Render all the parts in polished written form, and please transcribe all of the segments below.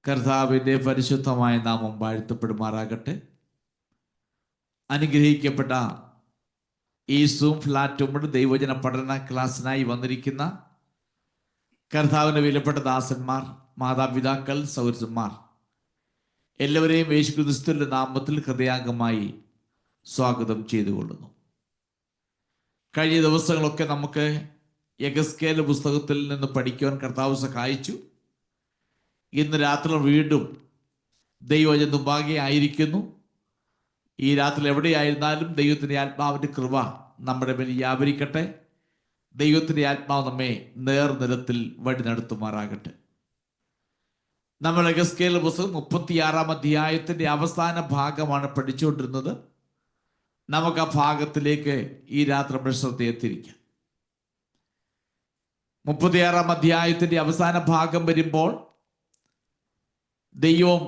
കർത്താവിൻ്റെ പരിശുദ്ധമായ നാമം വാഴ്ത്തപ്പെടുമാറാകട്ടെ. അനുഗ്രഹിക്കപ്പെട്ട ഈ സൂം പ്ലാറ്റ്ഫോമിൽ ദൈവജന പഠന ക്ലാസ്സിനായി വന്നിരിക്കുന്ന കർത്താവിൻ്റെ വിലപ്പെട്ട ദാസന്മാർ, മാതാപിതാക്കൾ, സൗരന്മാർ എല്ലാവരെയും യേശുക്രിസ്തുവിന്റെ നാമത്തിൽ ഹൃദയാംഗമായി സ്വാഗതം ചെയ്തുകൊള്ളുന്നു. കഴിഞ്ഞ ദിവസങ്ങളൊക്കെ നമുക്ക് യെഹെസ്കേൽ പുസ്തകത്തിൽ നിന്ന് പഠിക്കുവാൻ കർത്താവ് സഹായിച്ചു. ഇന്ന് രാത്രി വീണ്ടും ദൈവവചന മുമ്പാകെ ആയിരിക്കുന്നു. ഈ രാത്രി എവിടെയായിരുന്നാലും ദൈവത്തിൻ്റെ ആത്മാവിൻ്റെ കൃപ നമ്മുടെ മേൽ വ്യാപരിക്കട്ടെ. ദൈവത്തിൻ്റെ ആത്മാവ് നമ്മെ നേർനിലത്തിൽ വഴി നടത്തുമാറാകട്ടെ. നമ്മൾ യെഹെസ്കേൽ പുസ്തകം 36-ാം അധ്യായത്തിൻ്റെ അവസാന ഭാഗമാണ് പഠിച്ചുകൊണ്ടിരുന്നത്. നമുക്ക് ആ ഭാഗത്തിലേക്ക് ഈ രാത്രി നമ്മുടെ ശ്രദ്ധയെ തിരിക്കാം. 36-ാം അധ്യായത്തിൻ്റെ അവസാന ഭാഗം വരുമ്പോൾ ദൈവം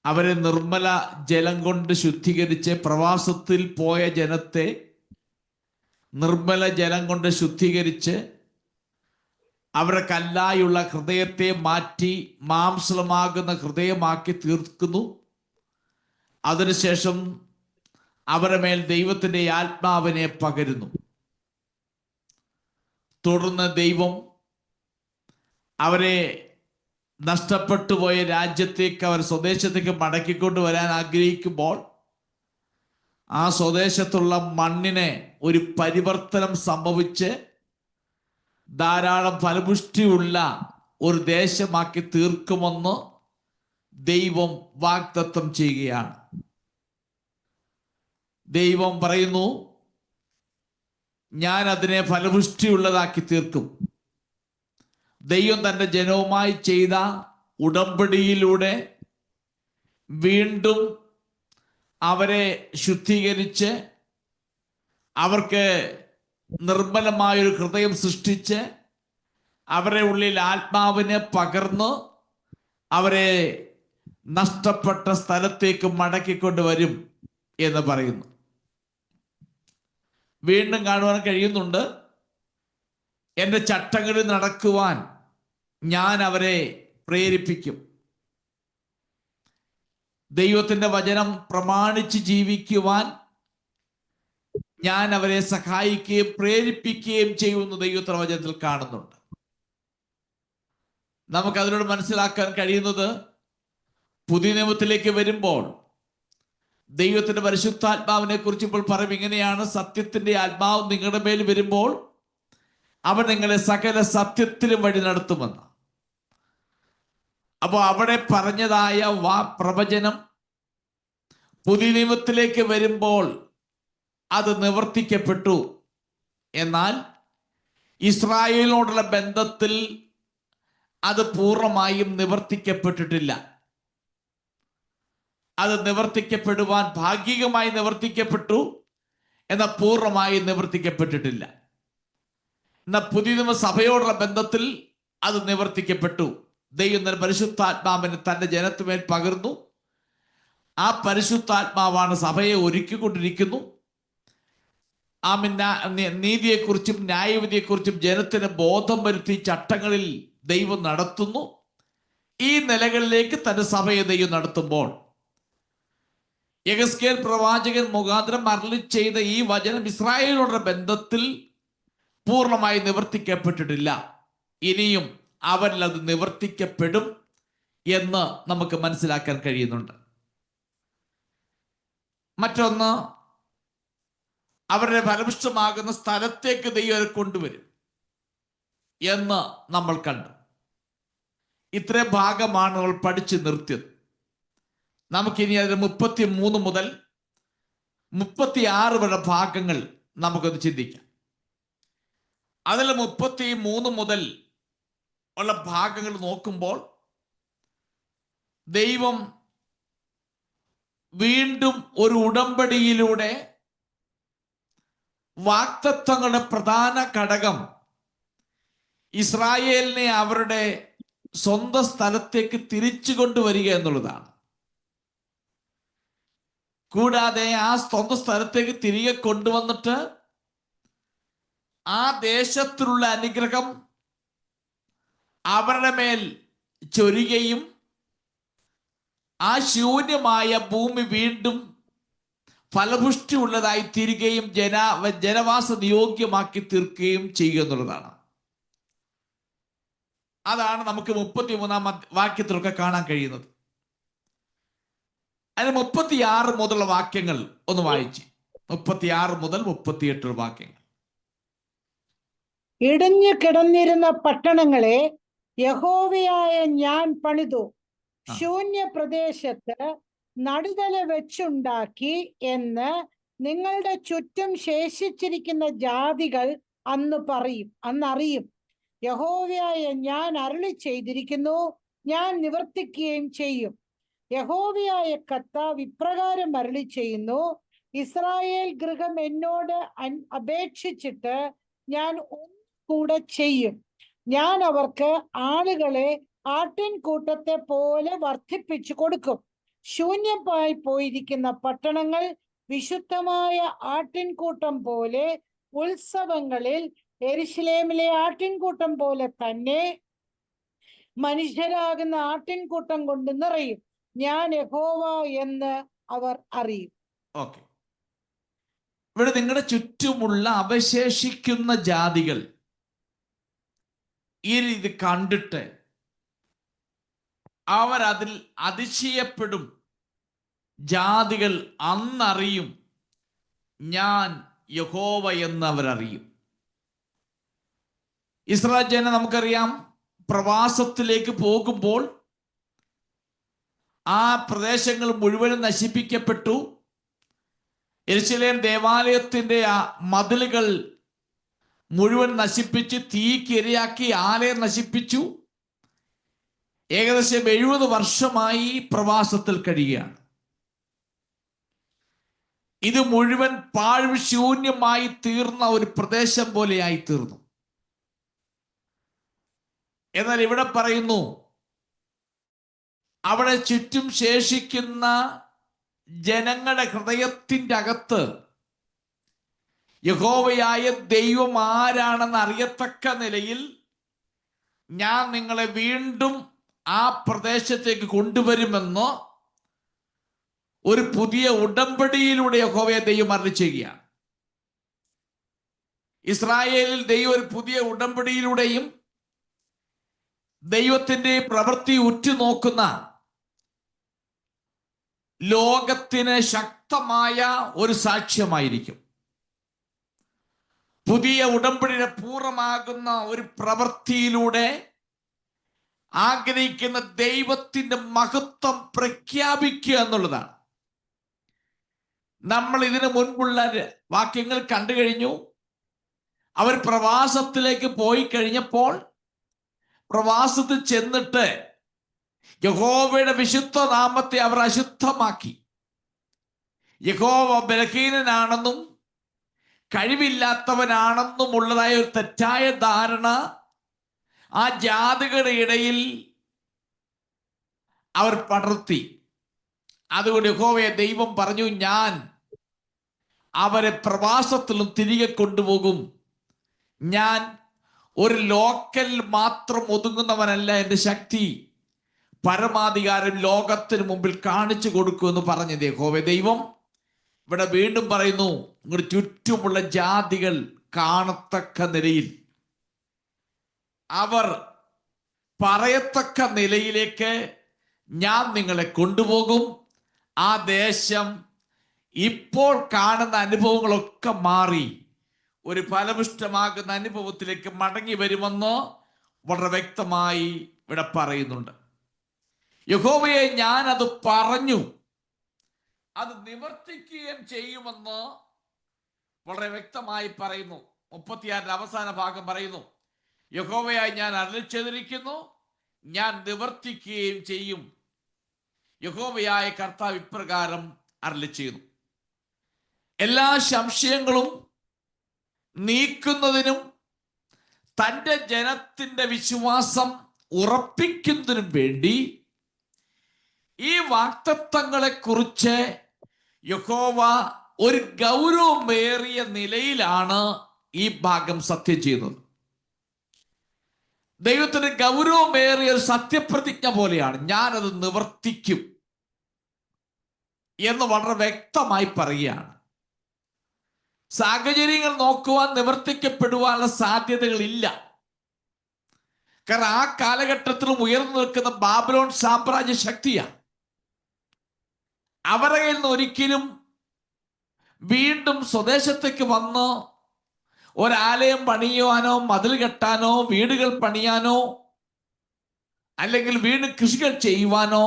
അവരെ നിർമ്മല ജലം കൊണ്ട് ശുദ്ധീകരിച്ച്, പ്രവാസത്തിൽ പോയ ജനത്തെ നിർമ്മല ജലം കൊണ്ട് ശുദ്ധീകരിച്ച് അവരുടെ കല്ലായുള്ള ഹൃദയത്തെ മാറ്റി മാംസമാകുന്ന ഹൃദയമാക്കി തീർക്കുന്നു. അതിനുശേഷം അവരുടെ മേൽ ദൈവത്തിൻ്റെ ആത്മാവിനെ പകരുന്നു. തുടർന്ന് ദൈവം അവരെ നഷ്ടപ്പെട്ടു പോയ രാജ്യത്തേക്ക്, അവർ സ്വദേശത്തേക്ക് മടക്കിക്കൊണ്ട് വരാൻ ആഗ്രഹിക്കുമ്പോൾ ആ സ്വദേശത്തുള്ള മണ്ണിനെ ഒരു പരിവർത്തനം സംഭവിച്ച് ധാരാളം ഫലപുഷ്ടിയുള്ള ഒരു ദേശമാക്കി തീർക്കുമെന്ന് ദൈവം വാഗ്ദത്തം ചെയ്യുകയാണ്. ദൈവം പറയുന്നു, ഞാൻ അതിനെ ഫലപുഷ്ടിയുള്ളതാക്കി തീർക്കും. ദൈവം തൻ്റെ ജനവുമായി ചെയ്ത ഉടമ്പടിയിലൂടെ വീണ്ടും അവരെ ശുദ്ധീകരിച്ച് അവർക്ക് നിർമ്മലമായൊരു ഹൃദയം സൃഷ്ടിച്ച് അവരുടെ ഉള്ളിൽ ആത്മാവിനെ പകർന്ന് അവരെ നഷ്ടപ്പെട്ട സ്ഥലത്തേക്ക് മടക്കിക്കൊണ്ടുവരും എന്ന് പറയുന്നു. വീണ്ടും കാണുവാൻ കഴിയുന്നുണ്ട്, എൻ്റെ ചട്ടങ്ങളിൽ നടക്കുവാൻ ഞാൻ അവരെ പ്രേരിപ്പിക്കും. ദൈവത്തിൻ്റെ വചനം പ്രമാണിച്ച് ജീവിക്കുവാൻ ഞാൻ അവരെ സഹായിക്കുകയും പ്രേരിപ്പിക്കുകയും ചെയ്യുമെന്ന് ദൈവത്തിൻ്റെ വചനത്തിൽ കാണുന്നുണ്ട്. നമുക്കതിനോട് മനസ്സിലാക്കാൻ കഴിയുന്നത്, പുതിയ നിയമത്തിലേക്ക് വരുമ്പോൾ ദൈവത്തിൻ്റെ പരിശുദ്ധാത്മാവിനെ കുറിച്ച് ഇപ്പോൾ പറയും ഇങ്ങനെയാണ്: സത്യത്തിൻ്റെ ആത്മാവ് നിങ്ങളുടെ മേൽ വരുമ്പോൾ അവൻ നിങ്ങളെ സകല സത്യത്തിലും വഴി നടത്തുമെന്ന്. അപ്പോൾ അവിടെ പറഞ്ഞതായ പ്രവചനം പുതിയ നിയമത്തിലേക്ക് വരുമ്പോൾ അത് നിവർത്തിക്കപ്പെട്ടു. എന്നാൽ ഇസ്രായേലിനോടുള്ള ബന്ധത്തിൽ അത് പൂർണ്ണമായും നിവർത്തിക്കപ്പെട്ടിട്ടില്ല. അത് നിവർത്തിക്കപ്പെടുവാൻ ഭാഗികമായി നിവർത്തിക്കപ്പെട്ടു, എന്നാൽ പൂർണ്ണമായി നിവർത്തിക്കപ്പെട്ടിട്ടില്ല. എന്നാൽ പുതിയ നിയമ സഭയോടുള്ള ബന്ധത്തിൽ അത് നിവർത്തിക്കപ്പെട്ടു. ദൈവം തന്റെ പരിശുദ്ധാത്മാവിനെ തൻ്റെ ജനത്തിന്മേൽ പകർന്നു. ആ പരിശുദ്ധാത്മാവാണ് സഭയെ ഒരുക്കിക്കൊണ്ടിരിക്കുന്നു. ആ നീതിയെക്കുറിച്ചും ന്യായവിധിയെക്കുറിച്ചും ജനത്തിന് ബോധം വരുത്തി ചട്ടങ്ങളിൽ ദൈവം നടത്തുന്നു. ഈ നിലകളിലേക്ക് തന്റെ സഭയെ ദൈവം നടത്തുമ്പോൾ യെഹെസ്കേൽ പ്രവാചകൻ മുഖാന്തരം അരുളി ചെയ്ത ഈ വചനം ഇസ്രായേലിനോടുള്ള ബന്ധത്തിൽ പൂർണ്ണമായി നിവർത്തിക്കപ്പെട്ടിട്ടില്ല. ഇനിയും അവരിൽ അത് നിവർത്തിക്കപ്പെടും എന്ന് നമുക്ക് മനസ്സിലാക്കാൻ കഴിയുന്നുണ്ട്. മറ്റൊന്ന്, അവരുടെ ഫലപുഷ്ടമാകുന്ന സ്ഥലത്തേക്ക് ദൈവം കൊണ്ടുവരും എന്ന് നമ്മൾ കണ്ടു. ഇത്രയും ഭാഗമാണ് നമ്മൾ പഠിച്ചു നിർത്തിയത്. നമുക്കിനി അതിൽ 33 മുതൽ 36 വരെ ഭാഗങ്ങൾ നമുക്കൊന്ന് ചിന്തിക്കാം. അതിൽ 33 മുതൽ ഉള്ള ഭാഗങ്ങൾ നോക്കുമ്പോൾ ദൈവം വീണ്ടും ഒരു ഉടമ്പടിയിലൂടെ വാഗ്ദത്തങ്ങളുടെ പ്രധാന ഘടകം ഇസ്രായേലിനെ അവരുടെ സ്വന്തം സ്ഥലത്തേക്ക് തിരിച്ചു കൊണ്ടുവരിക എന്നുള്ളതാണ്. കൂടാതെ ആ സ്വന്തം സ്ഥലത്തേക്ക് തിരികെ കൊണ്ടുവന്നിട്ട് ആ ദേശത്തിലുള്ള അനുഗ്രഹം അവരുടെ മേൽ ചൊരിയുകയും ആ ശൂന്യമായ ഭൂമി വീണ്ടും ഫലപുഷ്ടി ഉള്ളതായി തീരുകയും ജനവാസ യോഗ്യമാക്കി തീർക്കുകയും ചെയ്യുക എന്നുള്ളതാണ്. അതാണ് നമുക്ക് 33-ാം വാക്യത്തിലൊക്കെ കാണാൻ കഴിയുന്നത്. അതിന് 36 മുതലുള്ള വാക്യങ്ങൾ ഒന്ന് വായിച്ച്, 36 മുതൽ 38 വാക്യങ്ങൾ. ഇടിഞ്ഞു കിടന്നിരുന്ന പട്ടണങ്ങളെ യഹോവയായ ഞാൻ പണിതു, ശൂന്യ പ്രദേശത്ത് നടുതല വെച്ചുണ്ടാക്കി എന്ന് നിങ്ങളുടെ ചുറ്റും ശേഷിച്ചിരിക്കുന്ന ജാതികൾ അന്നറിയും. യഹോവയായ ഞാൻ അരുളി ചെയ്തിരിക്കുന്നു, ഞാൻ നിവർത്തിക്കുകയും ചെയ്യും. യഹോവയായ കർത്താവ് ഇപ്രകാരം അരുളി ചെയ്യുന്നു, ഇസ്രായേൽ ഗൃഹം എന്നോട് അപേക്ഷിച്ചിട്ട് ഞാൻ ഒന്നുകൂടെ ചെയ്യും. ഞാൻ അവർക്ക് ആളുകളെ ആട്ടിൻകൂട്ടത്തെ പോലെ വർദ്ധിപ്പിച്ചു കൊടുക്കും. ശൂന്യമായി പോയിരിക്കുന്ന പട്ടണങ്ങൾ വിശുദ്ധമായ ആട്ടിൻകൂട്ടം പോലെ ഉത്സവങ്ങളിൽ യെരൂശലേമിലെ ആട്ടിൻകൂട്ടം പോലെ തന്നെ മനുഷ്യരാകുന്ന ആട്ടിൻകൂട്ടം കൊണ്ട് നിറയും. ഞാൻ യഹോവ എന്ന് അവർ അറിയും. ഓക്കെ, ഇവിടെ നിങ്ങളുടെ ചുറ്റുമുള്ള അവശേഷിക്കുന്ന ജാതികൾ ഈ രീതി കണ്ടിട്ട് അവരതിൽ അതിശയപ്പെടും. ജാതികൾ അന്നറിയും ഞാൻ യഹോവ എന്ന് അവരറിയും. ഇസ്രായേൽ ജനം നമുക്കറിയാം, പ്രവാസത്തിലേക്ക് പോകുമ്പോൾ ആ പ്രദേശങ്ങൾ മുഴുവനും നശിപ്പിക്കപ്പെട്ടു. യെരൂശലേം ദേവാലയത്തിന്റെ ആ മതിലുകൾ മുഴുവൻ നശിപ്പിച്ച് തീക്കിരയാക്കി ആലയം നശിപ്പിച്ചു. ഏകദേശം 70 വർഷമായി പ്രവാസത്തിൽ കഴിയുകയാണ്. ഇത് മുഴുവൻ പാഴ്ശൂന്യമായി തീർന്ന ഒരു പ്രദേശം പോലെയായി തീർന്നു. എന്നാൽ ഇവിടെ പറയുന്നു, അവിടെ ചുറ്റും ശേഷിക്കുന്ന ജനങ്ങളുടെ ഹൃദയത്തിൻ്റെ അകത്ത് യഹോവയായ ദൈവം ആരാണെന്ന് അറിയത്തക്ക നിലയിൽ ഞാൻ നിങ്ങളെ വീണ്ടും ആ പ്രദേശത്തേക്ക് കൊണ്ടുവരുമെന്ന് ഒരു പുതിയ ഉടമ്പടിയിലൂടെ യഹോവയെ ദൈവം അരുളി ചെയ്യുകയാണ്. ഇസ്രായേലിൽ ദൈവം ഒരു പുതിയ ഉടമ്പടിയിലൂടെയും ദൈവത്തിന്റെ പ്രവൃത്തി ഉറ്റുനോക്കുന്ന ലോകത്തിന് ശക്തമായ ഒരു സാക്ഷ്യമായിരിക്കും. പുതിയ ഉടമ്പടിയുടെ പൂർണ്ണമാകുന്ന ഒരു പ്രവൃത്തിയിലൂടെ ആഗ്രഹിക്കുന്ന ദൈവത്തിന്റെ മഹത്വം പ്രഖ്യാപിക്കുക എന്നുള്ളതാണ്. നമ്മൾ ഇതിനു മുൻപുള്ള വാക്യങ്ങൾ കണ്ടു കഴിഞ്ഞു. അവർ പ്രവാസത്തിലേക്ക് പോയി കഴിഞ്ഞപ്പോൾ പ്രവാസത്തിൽ ചെന്നിട്ട് യഹോവയുടെ വിശുദ്ധ നാമത്തെ അവർ അശുദ്ധമാക്കി. യഹോവ ബലഹീനനാണെന്നും കഴിവില്ലാത്തവനാണെന്നും ഉള്ളതായ ഒരു തെറ്റായ ധാരണ ആ ജാതികളുടെ ഇടയിൽ അവർ പടർത്തി. അതുകൊണ്ട് യഹോവയെ ദൈവം പറഞ്ഞു, ഞാൻ അവരെ പ്രവാസത്തിലും തിരികെ കൊണ്ടുപോകും. ഞാൻ ഒരു ലോക്കൽ മാത്രം ഒതുങ്ങുന്നവനല്ല, എൻ്റെ ശക്തി പരമാധികാരം ലോകത്തിന് മുമ്പിൽ കാണിച്ചു കൊടുക്കുമെന്ന് പറഞ്ഞത് യഹോവ ദൈവം ഇവിടെ വീണ്ടും പറയുന്നു, നിങ്ങളുടെ ചുറ്റുമുള്ള ജാതികൾ കാണത്തക്ക നിലയിൽ, അവർ പറയത്തക്ക നിലയിലേക്ക് ഞാൻ നിങ്ങളെ കൊണ്ടുപോകും. ആ ദേശം ഇപ്പോൾ കാണുന്ന അനുഭവങ്ങളൊക്കെ മാറി ഒരു ഫലപുഷ്ടമാകുന്ന അനുഭവത്തിലേക്ക് മടങ്ങി വരുമെന്ന് വളരെ വ്യക്തമായി ഇവിടെ പറയുന്നുണ്ട്. യഹോവയെ ഞാൻ അത് പറഞ്ഞു, അത് നിവർത്തിക്കുകയും ചെയ്യുമെന്ന് വളരെ വ്യക്തമായി പറയുന്നു. 36 അവസാന ഭാഗം പറയുന്നു, യഹോവയായി ഞാൻ അരുളി ചെയ്തിരിക്കുന്നു, ഞാൻ നിവർത്തിക്കുകയും ചെയ്യും. യഹോവയായ കർത്താവ് ഇപ്രകാരം അരുളി ചെയ്യുന്നു. എല്ലാ സംശയങ്ങളും നീക്കുന്നതിനും തൻ്റെ ജനത്തിന്റെ വിശ്വാസം ഉറപ്പിക്കുന്നതിനും വേണ്ടി ഈ വാഗ്ദത്തങ്ങളെ കുറിച്ച് യഹോവ ഒരു ഗൗരവമേറിയ നിലയിലാണ് ഈ ഭാഗം സത്യം ചെയ്യുന്നത്. ദൈവത്തിന് ഗൗരവമേറിയ ഒരു സത്യപ്രതിജ്ഞ പോലെയാണ്. ഞാനത് നിവർത്തിക്കും എന്ന് വളരെ വ്യക്തമായി പറയുകയാണ്. സാഹചര്യങ്ങൾ നോക്കുവാൻ നിവർത്തിക്കപ്പെടുവാനുള്ള സാധ്യതകളില്ല. കാരണം ആ കാലഘട്ടത്തിലും ഉയർന്നു നിൽക്കുന്ന ബാബിലോൺ സാമ്രാജ്യ ശക്തിയാണ്. അവരുടെ കയ്യിൽ നിന്ന് ഒരിക്കലും വീണ്ടും സ്വദേശത്തേക്ക് വന്ന് ഒരാലയം പണിയുവാനോ മതിൽ കെട്ടാനോ വീടുകൾ പണിയാനോ അല്ലെങ്കിൽ വീണ്ടും കൃഷികൾ ചെയ്യുവാനോ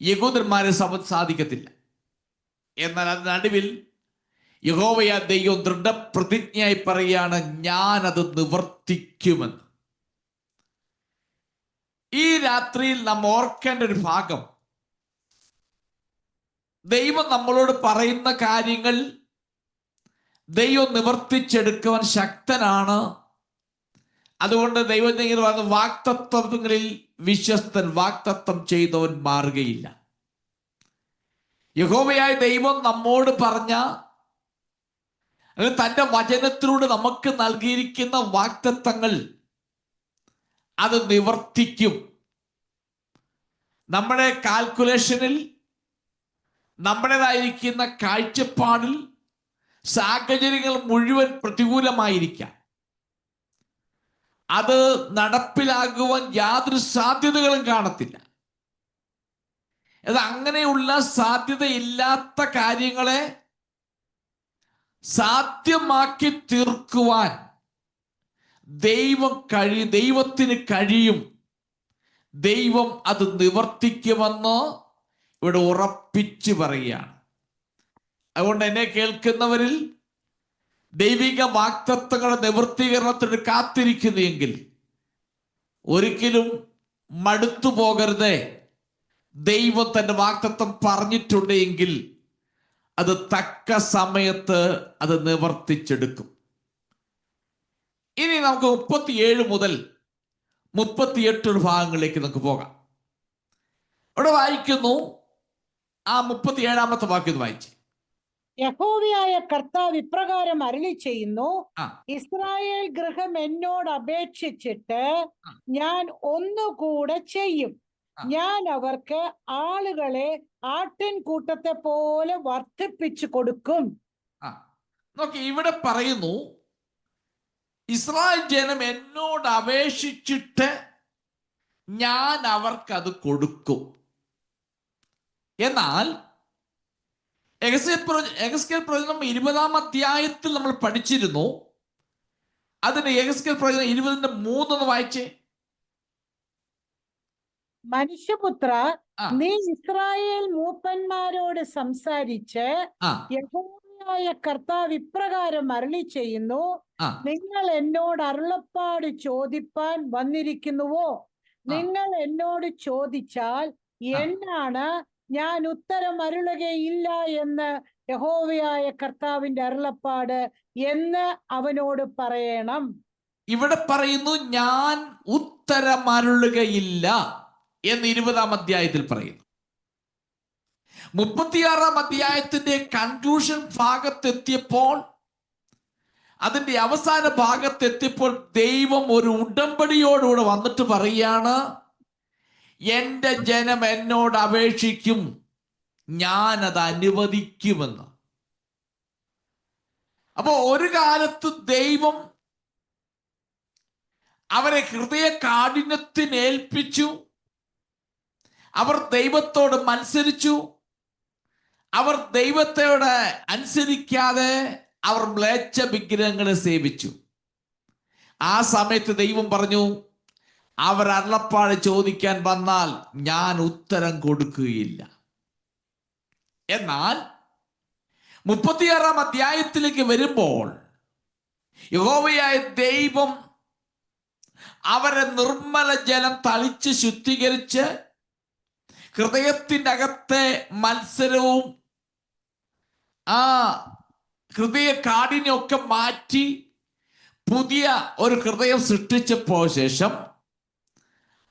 യഹൂദന്മാരെ സാധിക്കത്തില്ല. എന്നാൽ അതിന് നടുവിൽ യഹോവയാ ദൈവം ദൃഢപ്രതിജ്ഞയായി പറയുകയാണ്, ഞാനത് നിവർത്തിക്കുമെന്ന്. ഈ രാത്രിയിൽ നാം ഓർക്കേണ്ട ഒരു ഭാഗം, ദൈവം നമ്മളോട് പറയുന്ന കാര്യങ്ങൾ ദൈവം നിവർത്തിച്ചെടുക്കുവാൻ ശക്തനാണ്. അതുകൊണ്ട് ദൈവം ഇങ്ങനെ പറഞ്ഞു, വാക്തത്വങ്ങളിൽ വിശ്വസ്തൻ, വാക്തത്വം ചെയ്തവൻ മാറുകയില്ല. യഹോവയായ ദൈവം നമ്മോട് പറഞ്ഞ തന്റെ വചനത്തിലൂടെ നമുക്ക് നൽകിയിരിക്കുന്ന വാക്തത്വങ്ങൾ അത് നിവർത്തിക്കും. നമ്മുടെ കാൽക്കുലേഷനിൽ, നമ്മുടേതായിരിക്കുന്ന കാഴ്ചപ്പാടിൽ സാഹചര്യങ്ങൾ മുഴുവൻ പ്രതികൂലമായിരിക്കാം. അത് നടപ്പിലാകുവാൻ യാതൊരു സാധ്യതകളും കാണത്തില്ല. അത് അങ്ങനെയുള്ള സാധ്യതയില്ലാത്ത കാര്യങ്ങളെ സാധ്യമാക്കി തീർക്കുവാൻ ദൈവത്തിന് കഴിയും. ദൈവം അത് നിവർത്തിക്കുമെന്ന് ഇവിടെ ഉറപ്പിച്ചു പറയുകയാണ്. അതുകൊണ്ട് എന്നെ കേൾക്കുന്നവരിൽ ദൈവിക വാക്തത്വങ്ങളുടെ നിവൃത്തീകരണത്തിന് കാത്തിരിക്കുന്നെങ്കിൽ ഒരിക്കലും മടുത്തു പോകരുതേ. ദൈവം തന്റെ വാക്തത്വം പറഞ്ഞിട്ടുണ്ടെങ്കിൽ അത് തക്ക സമയത്ത് അത് നിവർത്തിച്ചെടുക്കും. ഇനി നമുക്ക് 37 മുതൽ 38 ഭാഗങ്ങളിലേക്ക് നമുക്ക് പോകാം. ഇവിടെ വായിക്കുന്നു, ആ 37-ാമത്തെ വാക്യം വായിച്ചു. യഹോവയായ കർത്താവ് ഇപ്രകാരം അരുളി ചെയ്യുന്നു, ആ. ഇസ്രായേൽ ഗൃഹം എന്നോട് അപേക്ഷിച്ചിട്ട് ഞാൻ ഒന്നുകൂടെ ചെയ്യും. ഞാൻ അവർക്ക് ആളുകളെ ആട്ടിൻകൂട്ടത്തെ പോലെ വർദ്ധിപ്പിച്ചു കൊടുക്കും. നോക്കി, ഇവിടെ പറയുന്നു, ഇസ്രായേൽ ജനം എന്നോട് അപേക്ഷിച്ചിട്ട് ഞാൻ അവർക്കത് കൊടുക്കും. എന്നാൽ യെഹെസ്കേൽ പ്രവചനം 20-ാം അധ്യായത്തിൽ നമ്മൾ പഠിച്ചിരുന്നു. അതിന് യെഹെസ്കേൽ പ്രവചനം 20:3 വായിച്ചേ. മനുഷ്യപുത്ര, നീ ഇസ്രായേൽ മൂപ്പന്മാരോട് സംസാരിച്ച് യഹോവയായ കർത്താവ് ഇപ്രകാരം അരുളി ചെയ്യുന്നു, നിങ്ങൾ എന്നോട് അരുളപ്പാട് ചോദിപ്പാൻ വന്നിരിക്കുന്നുവോ? നിങ്ങൾ എന്നോട് ചോദിച്ചാൽ എന്നാണ് ഞാൻ ഉത്തരം അരുളുകയില്ല എന്ന് യഹോവയായ കർത്താവിന്റെ അരുളപ്പാട് എന്ന് അവനോട് പറയണം. ഇവിടെ പറയുന്നു, ഞാൻ ഉത്തരം അരുളുകയില്ല എന്ന് 20-ാം അധ്യായത്തിൽ പറയുന്നു. 36-ാം അധ്യായത്തിന്റെ കൺക്ലൂഷൻ ഭാഗത്തെത്തിയപ്പോൾ, അതിന്റെ അവസാന ഭാഗത്തെത്തിയപ്പോൾ ദൈവം ഒരു ഉടമ്പടിയോടുകൂടെ വന്നിട്ട് പറയുകയാണ്, എന്റെ ജനം എന്നോട് അപേക്ഷിക്കും, ഞാനത് അനുവദിക്കുമെന്ന്. അപ്പോ ഒരു കാലത്ത് ദൈവം അവരെ ഹൃദയ കാഠിന്യത്തിന് ഏൽപ്പിച്ചു. അവർ ദൈവത്തോട് മത്സരിച്ചു. അവർ ദൈവത്തോട് അനുസരിക്കാതെ അവർ മ്ലേച്ഛ വിഗ്രഹങ്ങളെ സേവിച്ചു. ആ സമയത്ത് ദൈവം പറഞ്ഞു, അവർ അരുളപ്പാട് ചോദിക്കാൻ വന്നാൽ ഞാൻ ഉത്തരം കൊടുക്കുകയില്ല. എന്നാൽ 36-ാം അധ്യായത്തിലേക്ക് വരുമ്പോൾ യഹോവയായ ദൈവം അവരെ നിർമ്മല ജലം തളിച്ച് ശുദ്ധീകരിച്ച് ഹൃദയത്തിൻ്റെ അകത്തെ മത്സരവും ആ ഹൃദയ കാഠിന്യമൊക്കെ മാറ്റി പുതിയ ഒരു ഹൃദയം സൃഷ്ടിച്ചപ്പോൾ ശേഷം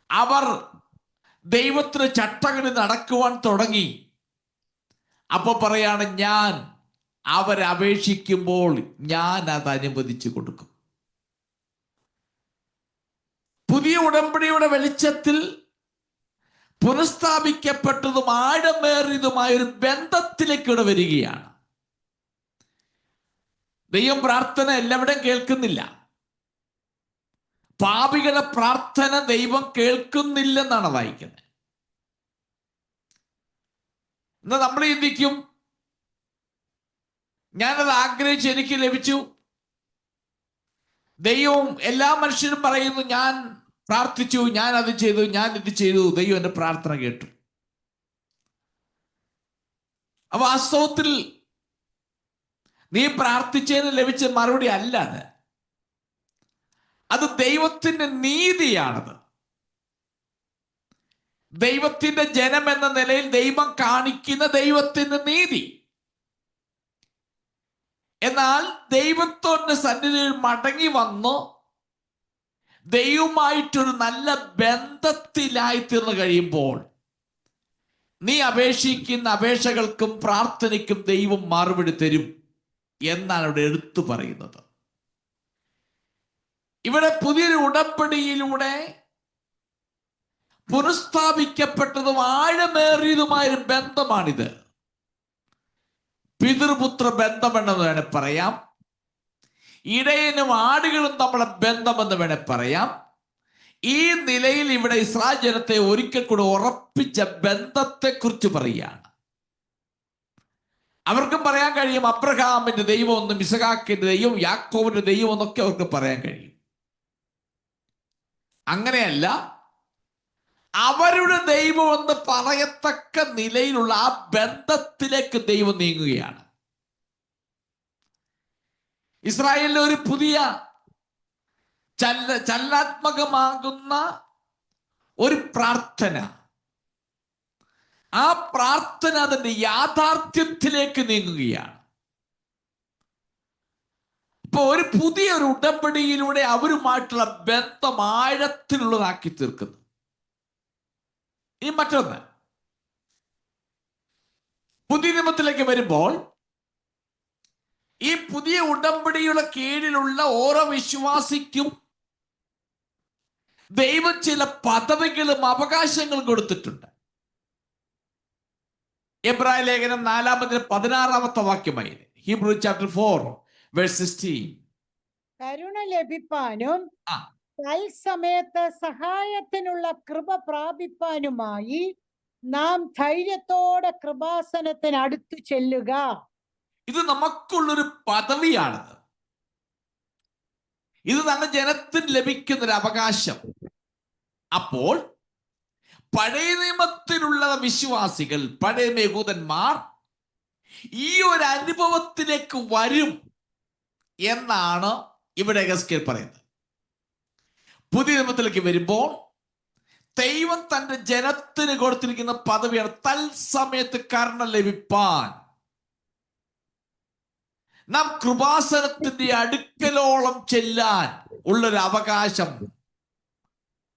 അവർ ദൈവത്തിന് ചട്ടങ്ങളിൽ നടക്കുവാൻ തുടങ്ങി. അപ്പൊ പറയാണ്, ഞാൻ അവരപേക്ഷിക്കുമ്പോൾ ഞാൻ അത് അനുവദിച്ചു കൊടുക്കും. പുതിയ ഉടമ്പടിയുടെ വെളിച്ചത്തിൽ പുനഃസ്ഥാപിക്കപ്പെട്ടതും ആഴമേറിയതുമായ ഒരു ബന്ധത്തിലേക്ക് ഇവിടെ വരികയാണ്. ദൈവം പ്രാർത്ഥന എല്ലാവരുടെയും കേൾക്കുന്നില്ല. പാപികളുടെ പ്രാർത്ഥന ദൈവം കേൾക്കുന്നില്ലെന്നാണ് വായിക്കുന്നത്. എന്നാൽ നമ്മൾ ചിന്തിക്കും, ഞാനത് ആഗ്രഹിച്ച് എനിക്ക് ലഭിച്ചു. ദൈവം എല്ലാ മനുഷ്യരും പറയുന്നു, ഞാൻ പ്രാർത്ഥിച്ചു, ഞാൻ അത് ചെയ്തു, ഞാൻ ഇത് ചെയ്തു, ദൈവം എൻ്റെ പ്രാർത്ഥന കേട്ടു. അപ്പൊ വാസ്തവത്തിൽ നീ പ്രാർത്ഥിച്ചതിന് ലഭിച്ച മറുപടി അല്ല അത്. അത് ദൈവത്തിന്റെ നീതിയാണത്. ദൈവത്തിന്റെ ജനം എന്ന നിലയിൽ ദൈവം കാണിക്കുന്ന ദൈവത്തിന്റെ നീതി. എന്നാൽ ദൈവത്തോടെ സന്നിധിയിൽ മടങ്ങി വന്നു ദൈവമായിട്ടൊരു നല്ല ബന്ധത്തിലായി തീർന്നു കഴിയുമ്പോൾ നീ അപേക്ഷിക്കുന്ന അപേക്ഷകൾക്കും പ്രാർത്ഥനയ്ക്കും ദൈവം മറുപടി തരും എന്നാണ് ഇവിടെ എടുത്തു പറയുന്നത്. ഇവിടെ പുതിയൊരു ഉടമ്പടിയിലൂടെ പുനഃസ്ഥാപിക്കപ്പെട്ടതും ആഴമേറിയതുമായൊരു ബന്ധമാണിത്. പിതൃപുത്ര ബന്ധമെന്ന് വേണേൽ പറയാം. ഇടയനും ആടുകളും തമ്മിലുള്ള ബന്ധമെന്ന് വേണേൽ പറയാം. ഈ നിലയിൽ ഇവിടെ ഇസ്രായേൽ ജനത്തെ ഒരിക്കൽ കൂടെ ഉറപ്പിച്ച ബന്ധത്തെക്കുറിച്ച് പറയുകയാണ്. അവർക്കും പറയാൻ കഴിയും അബ്രഹാമിന്റെ ദൈവമെന്നും ഇസഹാക്കിന്റെ ദൈവം യാക്കോബിന്റെ ദൈവം എന്നൊക്കെ അവർക്ക് പറയാൻ കഴിയും. അങ്ങനെയല്ല, അവരുടെ ദൈവം എന്ന് പറയത്തക്ക നിലയിലുള്ള ആ ബന്ധത്തിലേക്ക് ദൈവം നീങ്ങുകയാണ്. ഇസ്രായേലിലെ ഒരു പുതിയ ചലനാത്മകമാകുന്ന ഒരു പ്രാർത്ഥന, ആ പ്രാർത്ഥന അതിന്റെ യാഥാർത്ഥ്യത്തിലേക്ക് നീങ്ങുകയാണ്. ഇപ്പൊ ഒരു പുതിയൊരു ഉടമ്പടിയിലൂടെ അവരുമായിട്ടുള്ള ബന്ധം ആഴത്തിലുള്ളതാക്കി തീർക്കുന്നു. ഇനി മറ്റൊന്ന്, പുതിയ നിയമത്തിലേക്ക് വരുമ്പോൾ ഈ പുതിയ ഉടമ്പടിയുടെ കീഴിലുള്ള ഓരോ വിശ്വാസിക്കും ദൈവം ചില പദവികളും അവകാശങ്ങളും കൊടുത്തിട്ടുണ്ട്. എബ്രായ ലേഖനം 4:16 വാക്യമായി, ഹീബ്രു ചാപ്റ്റർ 4:16, കരുണ ലഭിപ്പാനും തൽസമയത്ത് സഹായത്തിനുള്ള കൃപ പ്രാപിപ്പാനുമായി നാം ധൈര്യത്തോടെ കൃപാസനത്തിന് അടുത്തു ചെല്ലുക. ഇത് നമുക്കുള്ളൊരു പദവിയാണത്. ഇത് നമ്മുടെ ജനത്തിന് ലഭിക്കുന്നൊരു അവകാശം. അപ്പോൾ പഴയ നിയമത്തിലുള്ള വിശ്വാസികൾ, പഴയ യഹൂദന്മാർ ഈ ഒരു അനുഭവത്തിലേക്ക് വരും എന്നാണ് ഇവിടെ യെഹെസ്കേൽ പറയുന്നത്. പുതിയ നിയമത്തിലേക്ക് വരുമ്പോൾ ദൈവം തന്റെ ജനത്തിന് കൊടുത്തിരിക്കുന്ന പദവിയാണ് തൽസമയത്ത് കരുണ ലഭിപ്പാൻ. നാം കൃപാസനത്തിന്റെ അടുക്കലോളം ചെല്ലാൻ ഉള്ളൊരു അവകാശം,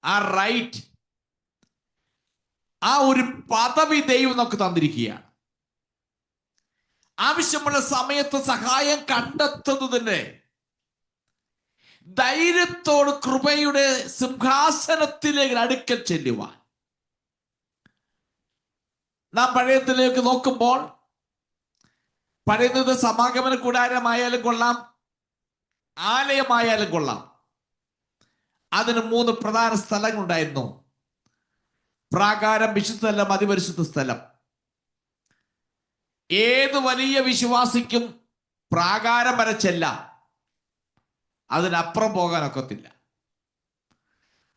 ആ റൈറ്റ്, ആ ഒരു പദവി ദൈവം നമുക്ക് തന്നിരിക്കുകയാണ്. ആവശ്യമുള്ള സമയത്ത് സഹായം കണ്ടെത്തുന്നതിന് ധൈര്യത്തോട് കൃപയുടെ സിംഹാസനത്തിലേക്ക് അടുക്കൽ ചെല്ലുവാൻ. നാം പഴയത്തിലേക്ക് നോക്കുമ്പോൾ പഴയത് സമാഗമന കൂടാരമായാലും കൊള്ളാം, ആലയമായാലും കൊള്ളാം, അതിന് 3 പ്രധാന സ്ഥലങ്ങളുണ്ടായിരുന്നു. പ്രാകാരം, വിശുദ്ധ സ്ഥലം, അതിപരിശുദ്ധ സ്ഥലം. ഏത് വലിയ വിശ്വാസിക്കും പ്രാകാരം വരെ ചെല്ലാം, അതിനപ്പുറം പോകാനൊക്കത്തില്ല.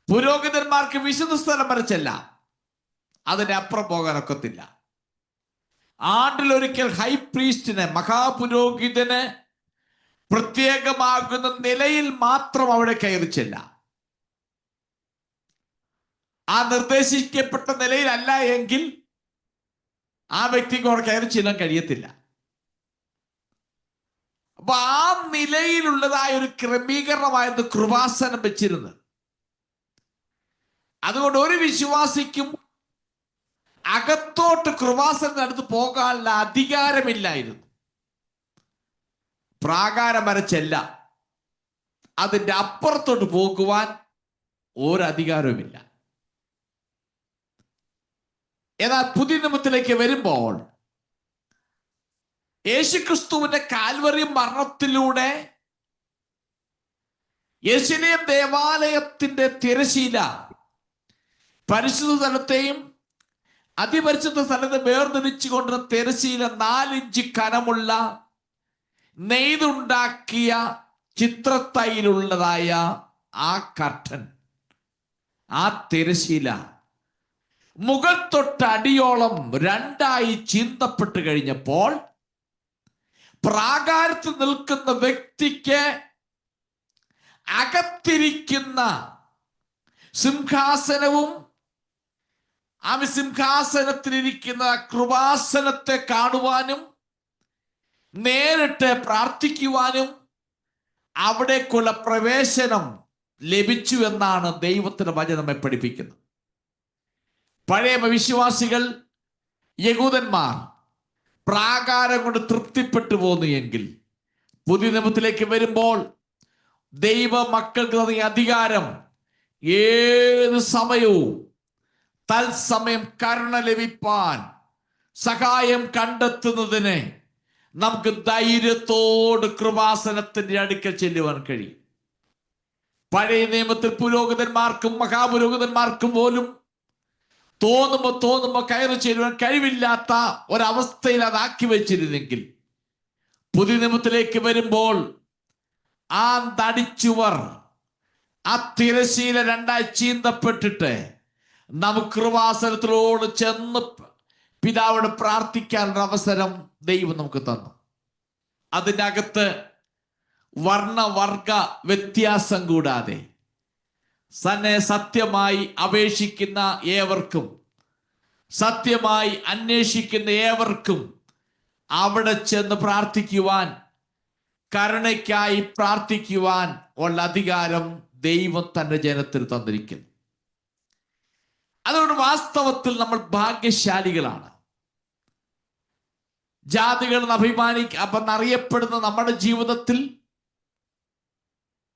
പുരോഹിതന്മാർക്ക് വിശുദ്ധ സ്ഥലം വരെ ചെല്ലാം, അതിനപ്പുറം പോകാനൊക്കത്തില്ല. ആണ്ടിലൊരിക്കൽ ഹൈ പ്രീസ്റ്റിന്, മഹാപുരോഹിതന് പ്രത്യേകമാകുന്ന നിലയിൽ മാത്രം അവിടെ കയറി ചെല്ലാം. ആ നിർദ്ദേശിക്കപ്പെട്ട നിലയിലല്ല എങ്കിൽ ആ വ്യക്തിക്ക് അവിടെ കയറി ചെല്ലാൻ കഴിയത്തില്ല. അപ്പൊ ആ നിലയിലുള്ളതായ ഒരു ക്രമീകരണമായിരുന്നു കൃപാസനം വെച്ചിരുന്നത്. അതുകൊണ്ട് ഒരു വിശ്വാസിക്കും അകത്തോട്ട് കൃപാസനത്തിനടുത്ത് പോകാനുള്ള അധികാരമില്ലായിരുന്നു. പ്രാകാരം വരെ ചെല്ലാം, അതിന്റെ അപ്പുറത്തോട്ട് പോകുവാൻ ഒരധികാരവുമില്ല. എന്നാൽ പുതിയ നിയമത്തിലേക്ക് വരുമ്പോൾ യേശുക്രിസ്തുവിന്റെ കാൽവറി മരണത്തിലൂടെ യെരൂശലേം ദേവാലയത്തിന്റെ തിരശീല പരിശുദ്ധ സ്ഥലത്തെയും അതിപരിശുദ്ധ സ്ഥലത്തെ വേർതിരിച്ചു കൊണ്ടുവന്ന തിരശീല 4 ഇഞ്ച് കനമുള്ള നെയ്തുണ്ടാക്കിയ ചിത്രത്തൈലുള്ളതായ ആ കർട്ടൻ, ആ തിരശീല മുകൾ തൊട്ട് അടിയോളം 2ആയി ചീന്തപ്പെട്ട് കഴിഞ്ഞപ്പോൾ പ്രാകാരത്തിൽ നിൽക്കുന്ന വ്യക്തിക്ക് അകത്തിരിക്കുന്ന സിംഹാസനവും ആ സിംഹാസനത്തിലിരിക്കുന്ന കൃപാസനത്തെ കാണുവാനും നേരിട്ട് പ്രാർത്ഥിക്കുവാനും അവിടേക്കുള്ള പ്രവേശനം ലഭിച്ചു എന്നാണ് ദൈവത്തിന്റെ വചനം നമ്മെ പഠിപ്പിക്കുന്നത്. പഴയ വിശ്വാസികൾ, യഹൂദന്മാർ പ്രാകാരം കൊണ്ട് തൃപ്തിപ്പെട്ടു പോന്നു എങ്കിൽ പുതിയ നിയമത്തിലേക്ക് വരുമ്പോൾ ദൈവ മക്കൾക്ക് നൽകിയ അധികാരം ഏത് സമയവും തത്സമയം കരുണ ലഭിപ്പാൻ, സഹായം കണ്ടെത്തുന്നതിന് നമുക്ക് ധൈര്യത്തോട് കൃപാസനത്തിന്റെ അടുക്കൽ ചെല്ലുവാൻ കഴിയും. പഴയ നിയമത്തിൽ പുരോഹിതന്മാർക്കും മഹാപുരോഹിതന്മാർക്കും പോലും തോന്നുമ്പോ കയറി ചെല്ലുവാൻ കഴിവില്ലാത്ത ഒരവസ്ഥയിൽ അതാക്കി വെച്ചിരുന്നെങ്കിൽ പുതിയ നിയമത്തിലേക്ക് വരുമ്പോൾ ആ തടിച്ചുവർ, ആ തിരശീല 2ആയി ചീന്തപ്പെട്ടിട്ട് നമുക്ക് കൃപാസനത്തിലോട് ചെന്ന് പിതാവോട് പ്രാർത്ഥിക്കാനുള്ള അവസരം ദൈവം നമുക്ക് തന്നു. അതിനകത്ത് വർണ്ണവർഗ വ്യത്യാസം കൂടാതെ തന്നെ സത്യമായി അപേക്ഷിക്കുന്ന ഏവർക്കും, സത്യമായി അന്വേഷിക്കുന്ന ഏവർക്കും അവിടെ ചെന്ന് പ്രാർത്ഥിക്കുവാൻ, കരുണയ്ക്കായി പ്രാർത്ഥിക്കുവാൻ ഉള്ള അധികാരം ദൈവം തന്റെ ജനത്തിന് തന്നിരിക്കുന്നു. അതുകൊണ്ട് വാസ്തവത്തിൽ നമ്മൾ ഭാഗ്യശാലികളാണ്. ജാതികൾ അറിയപ്പെടുന്ന നമ്മുടെ ജീവിതത്തിൽ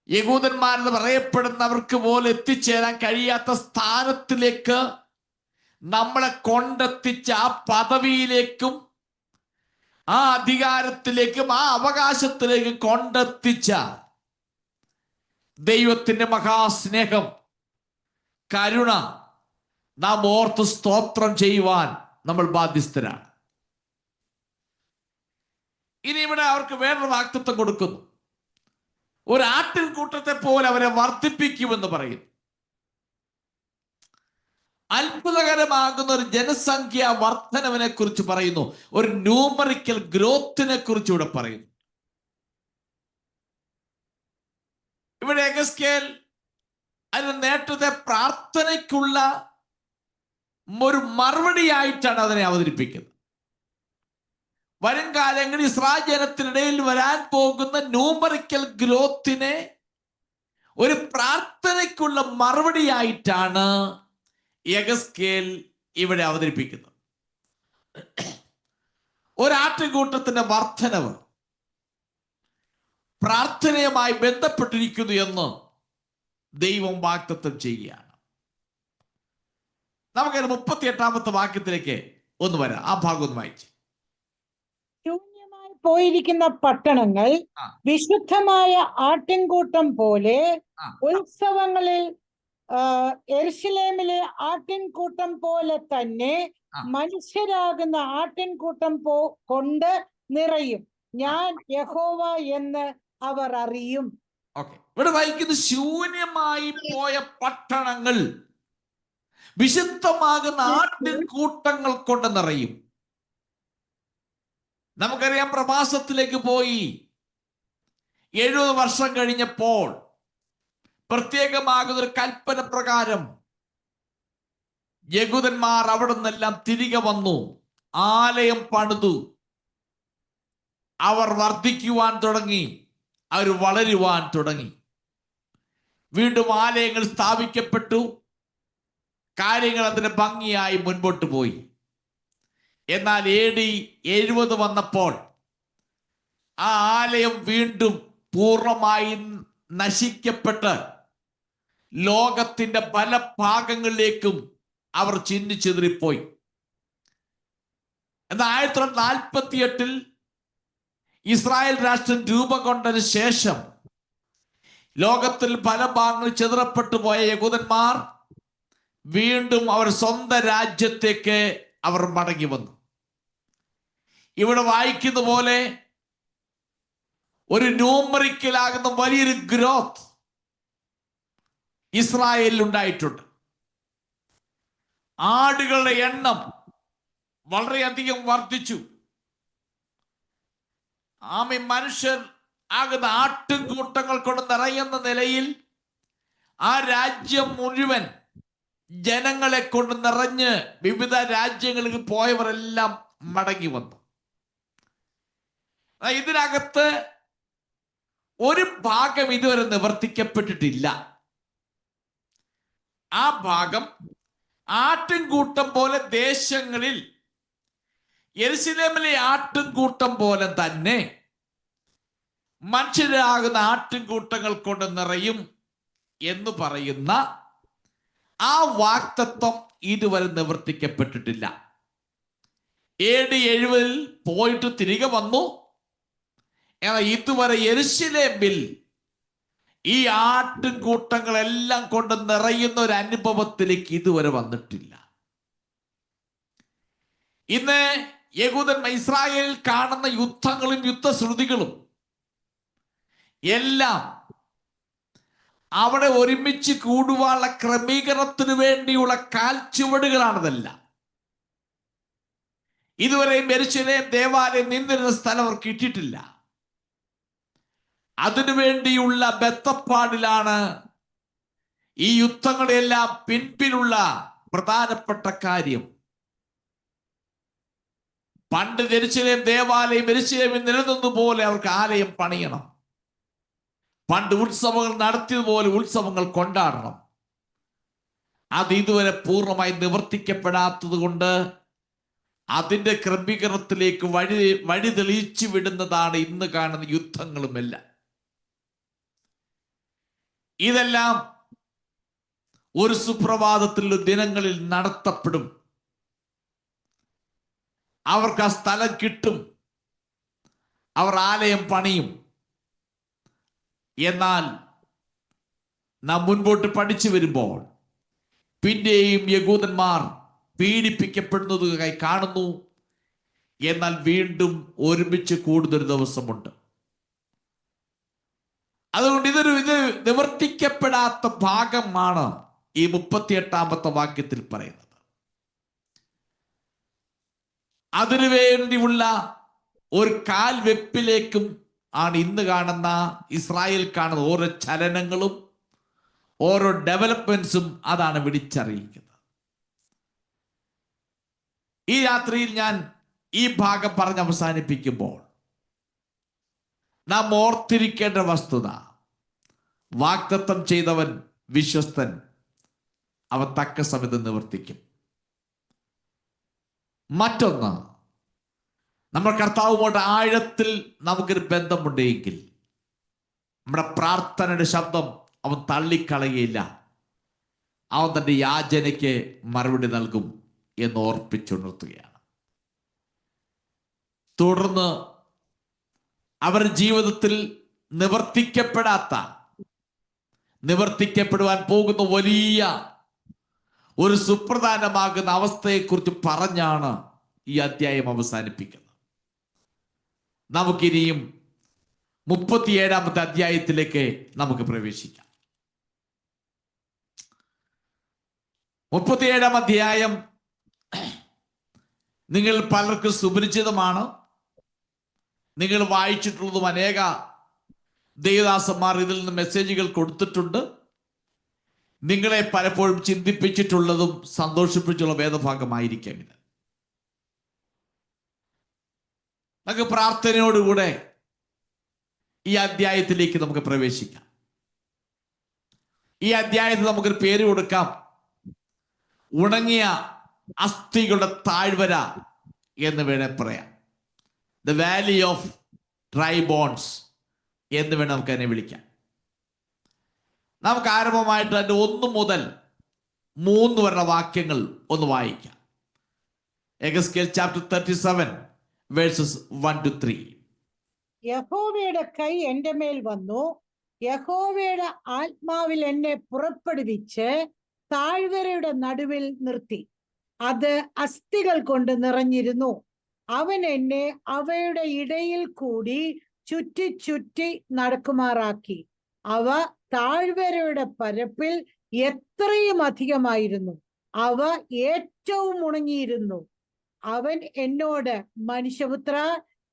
യഹൂദന്മാരെന്ന് പറയപ്പെടുന്നവർക്ക് പോലും എത്തിച്ചേരാൻ കഴിയാത്ത സ്ഥാനത്തിലേക്ക് നമ്മളെ കൊണ്ടെത്തിച്ച ആ പദവിയിലേക്കും ആ അധികാരത്തിലേക്കും ആ അവകാശത്തിലേക്കും കൊണ്ടെത്തിച്ച ദൈവത്തിന്റെ മഹാസ്നേഹം, കരുണ നാം ഓർത്ത് സ്തോത്രം ചെയ്യുവാൻ നമ്മൾ ബാധ്യസ്ഥരാണ്. ഇനി ഇവിടെ അവർക്ക് വേറൊരു വാഗ്ദത്തം കൊടുക്കുന്നു. ഒരു ആട്ടിൻകൂട്ടത്തെ പോലെ അവരെ വർദ്ധിപ്പിക്കുമെന്ന് പറയുന്നു. അത്ഭുതകരമാകുന്ന ഒരു ജനസംഖ്യ വർധനവിനെ കുറിച്ച് പറയുന്നു. ഒരു ന്യൂമറിക്കൽ ഗ്രോത്തിനെ കുറിച്ച് ഇവിടെ പറയുന്നു. ഇവിടെ എഗസ്കേൽ അതിന് നേട്ടത്തെ പ്രാർത്ഥനയ്ക്കുള്ള ഒരു മറുപടിയായിട്ടാണ് അതിനെ അവതരിപ്പിക്കുന്നത്. വരും കാലങ്ങളിൽ ഇസ്രായേൽ ജനത്തിനിടയിൽ വരാൻ പോകുന്ന ന്യൂമറിക്കൽ ഗ്രോത്തിനെ ഒരു പ്രാർത്ഥനയ്ക്കുള്ള മറുപടിയായിട്ടാണ് യെഗസ്കേൽ ഇവിടെ അവതരിപ്പിക്കുന്നത്. ഒരാട്ടിൻകൂട്ടത്തിന്റെ വർധനവ് പ്രാർത്ഥനയുമായി ബന്ധപ്പെട്ടിരിക്കുന്നു എന്ന് ദൈവം വാഗ്ദത്തം ചെയ്യുകയാണ്. നമുക്കത് 38-ാമത്തെ വാക്യത്തിലേക്ക് ഒന്ന് വരാം. ആ ഭാഗം ഒന്ന് വായിച്ചു. ശൂന്യമായി പോയിരിക്കുന്ന പട്ടണങ്ങൾ വിശുദ്ധമായ ആട്ടിൻകൂട്ടം പോലെ ഉത്സവങ്ങളിൽ യെരൂശലേമിലെ ആട്ടിൻകൂട്ടം പോലെ തന്നെ മനുഷ്യരാകുന്ന ആട്ടിൻകൂട്ടം കൊണ്ട് നിറയും. ഞാൻ യഹോവ എന്ന് അവർ അറിയും. ഇവിടെ വായിക്കുന്നു, ശൂന്യമായി പോയ പട്ടണങ്ങൾ വിശുദ്ധമാകുന്ന ആട്ടിൻകൂട്ടങ്ങൾ കൊണ്ട് നിറയും. നമുക്കറിയാം, പ്രവാസത്തിലേക്ക് പോയി 70 വർഷം കഴിഞ്ഞപ്പോൾ പ്രത്യേകമാകുന്ന ഒരു കൽപ്പന പ്രകാരം യഹൂദന്മാർ അവിടെ നിന്നെല്ലാം തിരികെ വന്നു, ആലയം പണിതു, അവർ വർദ്ധിക്കുവാൻ തുടങ്ങി, അവർ വളരുവാൻ തുടങ്ങി. വീണ്ടും ആലയങ്ങൾ സ്ഥാപിക്കപ്പെട്ടു, കാര്യങ്ങൾ അതിന് ഭംഗിയായി മുൻപോട്ട് പോയി. എന്നാൽ AD 70 വന്നപ്പോൾ ആ ആലയം വീണ്ടും പൂർണ്ണമായി നശിക്കപ്പെട്ട് ലോകത്തിന്റെ പല ഭാഗങ്ങളിലേക്കും അവർ ചിന്നിച്ചെതിറിപ്പോയി. എന്നാൽ 1948 ഇസ്രായേൽ രാഷ്ട്രം രൂപം കൊണ്ടതിന് ശേഷം ലോകത്തിൽ പല ഭാഗങ്ങളിൽ ചിതറപ്പെട്ടു പോയ യഹൂദന്മാർ വീണ്ടും അവർ സ്വന്തം രാജ്യത്തേക്ക് അവർ മടങ്ങി വന്നു. ഇവിടെ വായിക്കുന്ന പോലെ ഒരു ന്യൂമറിക്കലാകുന്ന വലിയൊരു ഗ്രോത്ത് ഇസ്രായേലിൽ ഉണ്ടായിട്ടുണ്ട്. ആടുകളുടെ എണ്ണം വളരെയധികം വർദ്ധിച്ചു. മനുഷ്യർ ആകുന്ന ആട്ടുംകൂട്ടങ്ങൾ കൊണ്ട് നിറയുന്ന നിലയിൽ ആ രാജ്യം മുഴുവൻ ജനങ്ങളെ കൊണ്ട് നിറഞ്ഞ് വിവിധ രാജ്യങ്ങളിൽ പോയവരെല്ലാം മടങ്ങി വന്നു. ഇതിനകത്ത് ഒരു ഭാഗം ഇതുവരെ നിവർത്തിക്കപ്പെട്ടിട്ടില്ല. ആ ഭാഗം ആട്ടിൻകൂട്ടം പോലെ ദേശങ്ങളിൽ യെരുശലേമിലെ ആട്ടിൻകൂട്ടം പോലെ തന്നെ മനുഷ്യരാകുന്ന ആട്ടിൻകൂട്ടങ്ങൾ കൊണ്ട് നിറയും എന്ന് പറയുന്ന ആ വാക്തത്വം ഇതുവരെ നിവർത്തിക്കപ്പെട്ടിട്ടില്ല. AD 70 പോയിട്ട് തിരികെ വന്നു. എന്നാൽ ഇതുവരെ യെരുശലേമിൽ ഈ ആട്ടിൻകൂട്ടങ്ങളെല്ലാം കൊണ്ട് നിറയുന്ന ഒരു അനുഭവത്തിലേക്ക് ഇതുവരെ വന്നിട്ടില്ല. ഇന്ന് യഹൂദന്മാർ ഇസ്രായേലിൽ കാണുന്ന യുദ്ധങ്ങളും യുദ്ധശ്രുതികളും എല്ലാം അവിടെ ഒരുമിച്ച് കൂടുവാനുള്ള ക്രമീകരണത്തിന് വേണ്ടിയുള്ള കാൽച്ചുവടുകളാണതെല്ലാം. ഇതുവരെയും യെരുശലേം ദേവാലയം നിന്നിരുന്ന സ്ഥലം അവർ കിട്ടിയിട്ടില്ല. അതിനുവേണ്ടിയുള്ള ബദ്ധപ്പാടിലാണ് ഈ യുദ്ധങ്ങളെല്ലാം പിൻപിലുള്ള പ്രധാനപ്പെട്ട കാര്യം. പണ്ട് യെരുശലേം ദേവാലയം യെരുശലേമിൽ നിലനിന്ന പോലെ അവർക്ക് ആലയം പണിയണം. പണ്ട് ഉത്സവങ്ങൾ നടത്തിയതുപോലെ ഉത്സവങ്ങൾ കൊണ്ടാടണം. അത് ഇതുവരെ പൂർണ്ണമായി നിവർത്തിക്കപ്പെടാത്തത് കൊണ്ട് അതിന്റെ ക്രമീകരണത്തിലേക്ക് വഴി തെളിയിച്ചു വിടുന്നതാണ് ഇന്ന് കാണുന്ന യുദ്ധങ്ങളുമെല്ലാം. ഇതെല്ലാം ഒരു സുപ്രഭാതത്തിലുള്ള ദിനങ്ങളിൽ നടത്തപ്പെടും. അവർക്ക് ആ സ്ഥലം കിട്ടും, അവർ ആലയം പണിയും. എന്നാൽ നാം മുൻപോട്ട് പഠിച്ചു വരുമ്പോൾ പിന്നെയും യഹൂദന്മാർ പീഡിപ്പിക്കപ്പെടുന്നതായി കാണുന്നു. എന്നാൽ വീണ്ടും ഒരുമിച്ച് കൂടുതൽ ദിവസമുണ്ട്. അതുകൊണ്ട് ഇത് നിവർത്തിക്കപ്പെടാത്ത ഭാഗമാണ് ഈ 38-ാമത്തെ വാക്യത്തിൽ പറയുന്നത്. അതിനുവേണ്ടിയുള്ള ഒരു കാൽവെപ്പിലേക്കും ആണ് ഇന്ന് കാണുന്ന ഇസ്രായേൽ കാണുന്ന ഓരോ ചലനങ്ങളും ഓരോ ഡെവലപ്മെന്റ്സും അതാണ് വിളിച്ചറിയിക്കുന്നത്. ഈ രാത്രിയിൽ ഞാൻ ഈ ഭാഗം പറഞ്ഞ് അവസാനിപ്പിക്കുമ്പോൾ നാം ഓർത്തിരിക്കേണ്ട വസ്തുത, വാഗ്ദത്തം ചെയ്തവൻ വിശ്വസ്തൻ, അവൻ തക്ക സമയത്ത് നിവർത്തിക്കും. മറ്റൊന്ന്, നമ്മുടെ കർത്താവുമായിട്ട് ആഴത്തിൽ നമുക്കൊരു ബന്ധമുണ്ടെങ്കിൽ നമ്മുടെ പ്രാർത്ഥനയുടെ ശബ്ദം അവൻ തള്ളിക്കളയുകയില്ല. അവൻ തൻ്റെ യാചനയ്ക്ക് മറുപടി നൽകും എന്ന് ഓർപ്പിച്ചുണർത്തുകയാണ്. തുടർന്ന് അവർ ജീവിതത്തിൽ നിവർത്തിക്കപ്പെടുവാൻ പോകുന്ന വലിയ ഒരു സുപ്രധാനമാകുന്ന അവസ്ഥയെക്കുറിച്ച് പറഞ്ഞാണ് ഈ അധ്യായം അവസാനിപ്പിക്കുന്നത്. നമുക്കിനിയും 37-ാമത്തെ അധ്യായത്തിലേക്ക് നമുക്ക് പ്രവേശിക്കാം. 37-ാം അധ്യായം നിങ്ങൾ പലർക്കും സുപരിചിതമാണ്. നിങ്ങൾ വായിച്ചിട്ടുള്ളതും അനേക ദേവദാസന്മാർ ഇതിൽ നിന്ന് മെസ്സേജുകൾ കൊടുത്തിട്ടുണ്ട്. നിങ്ങളെ പലപ്പോഴും ചിന്തിപ്പിച്ചിട്ടുള്ളതും സന്തോഷിപ്പിച്ചുള്ള വേദഭാഗമായിരിക്കാം ഇത്. നമുക്ക് പ്രാർത്ഥനയോടുകൂടെ ഈ അധ്യായത്തിലേക്ക് നമുക്ക് പ്രവേശിക്കാം. ഈ അധ്യായത്തിൽ നമുക്കൊരു പേര് കൊടുക്കാം, ഉണങ്ങിയ അസ്ഥികളുടെ താഴ്വര എന്ന് വേണേ പറയാം. The valley of dry bones എന്ന് വേണം നമുക്ക് അതിനെ വിളിക്കാം. നമുക്ക് ആരംഭമായിട്ട് അതിൻ്റെ 1 മുതൽ 3 വരെ വാക്യങ്ങൾ ഒന്ന് വായിക്കാം. എഗസ്കേൽ ചാപ്റ്റർ 37 വേഴ്സസ് 1 to 3. യഹോവയുടെ കൈ എന്റെ മേൽ വന്നു, യഹോവയുടെ ആത്മാവിൽ എന്നെ പുറപ്പെടുവിച്ച് താഴ്വരയുടെ നടുവിൽ നിർത്തി. അത് അസ്ഥികൾ കൊണ്ട് നിറഞ്ഞിരുന്നു. അവൻ എന്നെ അവയുടെ ഇടയിൽ കൂടി ചുറ്റി ചുറ്റി നടക്കുമാറാക്കി. അവ താഴ്വരയുടെ പരപ്പിൽ എത്രയും അധികമായിരുന്നു. അവ ഏറ്റവും ഉണങ്ങിയിരുന്നു. അവൻ എന്നോട്, മനുഷ്യപുത്ര,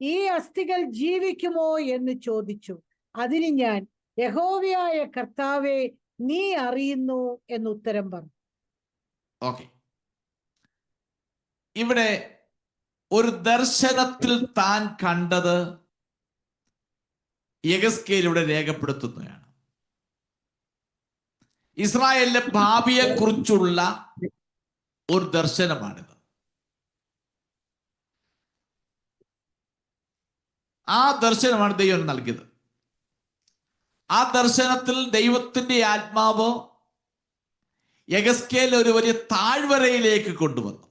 ഈ അസ്ഥികൾ ജീവിക്കുമോ എന്ന് ചോദിച്ചു. അതിന് ഞാൻ, യഹോവയായ കർത്താവേ, നീ അറിയുന്നു എന്ന് ഉത്തരം പറഞ്ഞു. ഓക്കെ, ഇവിടെ ഒരു ദർശനത്തിൽ താൻ കണ്ടത് യെഹെസ്കേൽ ഇവിടെ രേഖപ്പെടുത്തുന്നതാണ്. ഇസ്രായേലിന്റെ ഭാവിയെ കുറിച്ചുള്ള ഒരു ദർശനമാണിത്. ആ ദർശനമാണ് ദൈവം നൽകിയത്. ആ ദർശനത്തിൽ ദൈവത്തിന്റെ ആത്മാവ് യെഹെസ്കേൽ ഒരു വലിയ താഴ്വരയിലേക്ക് കൊണ്ടുവന്നു.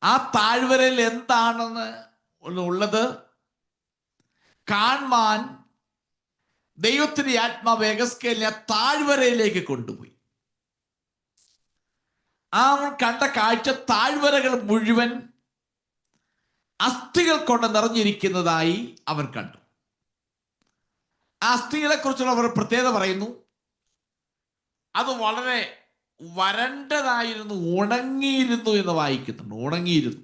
ആ താഴ്വരയിൽ എന്താണെന്ന് ഉള്ളത് കാണുവാൻ ദൈവത്തിന്റെ ആത്മാവ് യെഹെസ്കേലിനെ താഴ്വരയിലേക്ക് കൊണ്ടുപോയി. ആ കണ്ട കാഴ്ച താഴ്വരകൾ മുഴുവൻ അസ്ഥികൾ കൊണ്ട് നിറഞ്ഞിരിക്കുന്നതായി അവൻ കണ്ടു. ആ അസ്ഥികളെ കുറിച്ചുള്ള അവർ പ്രത്യേകത പറയുന്നു. അത് വളരെ വരണ്ടതായിരുന്നു, ഉണങ്ങിയിരുന്നു എന്ന് വായിക്കുന്നുണ്ട്. ഉണങ്ങിയിരുന്നു,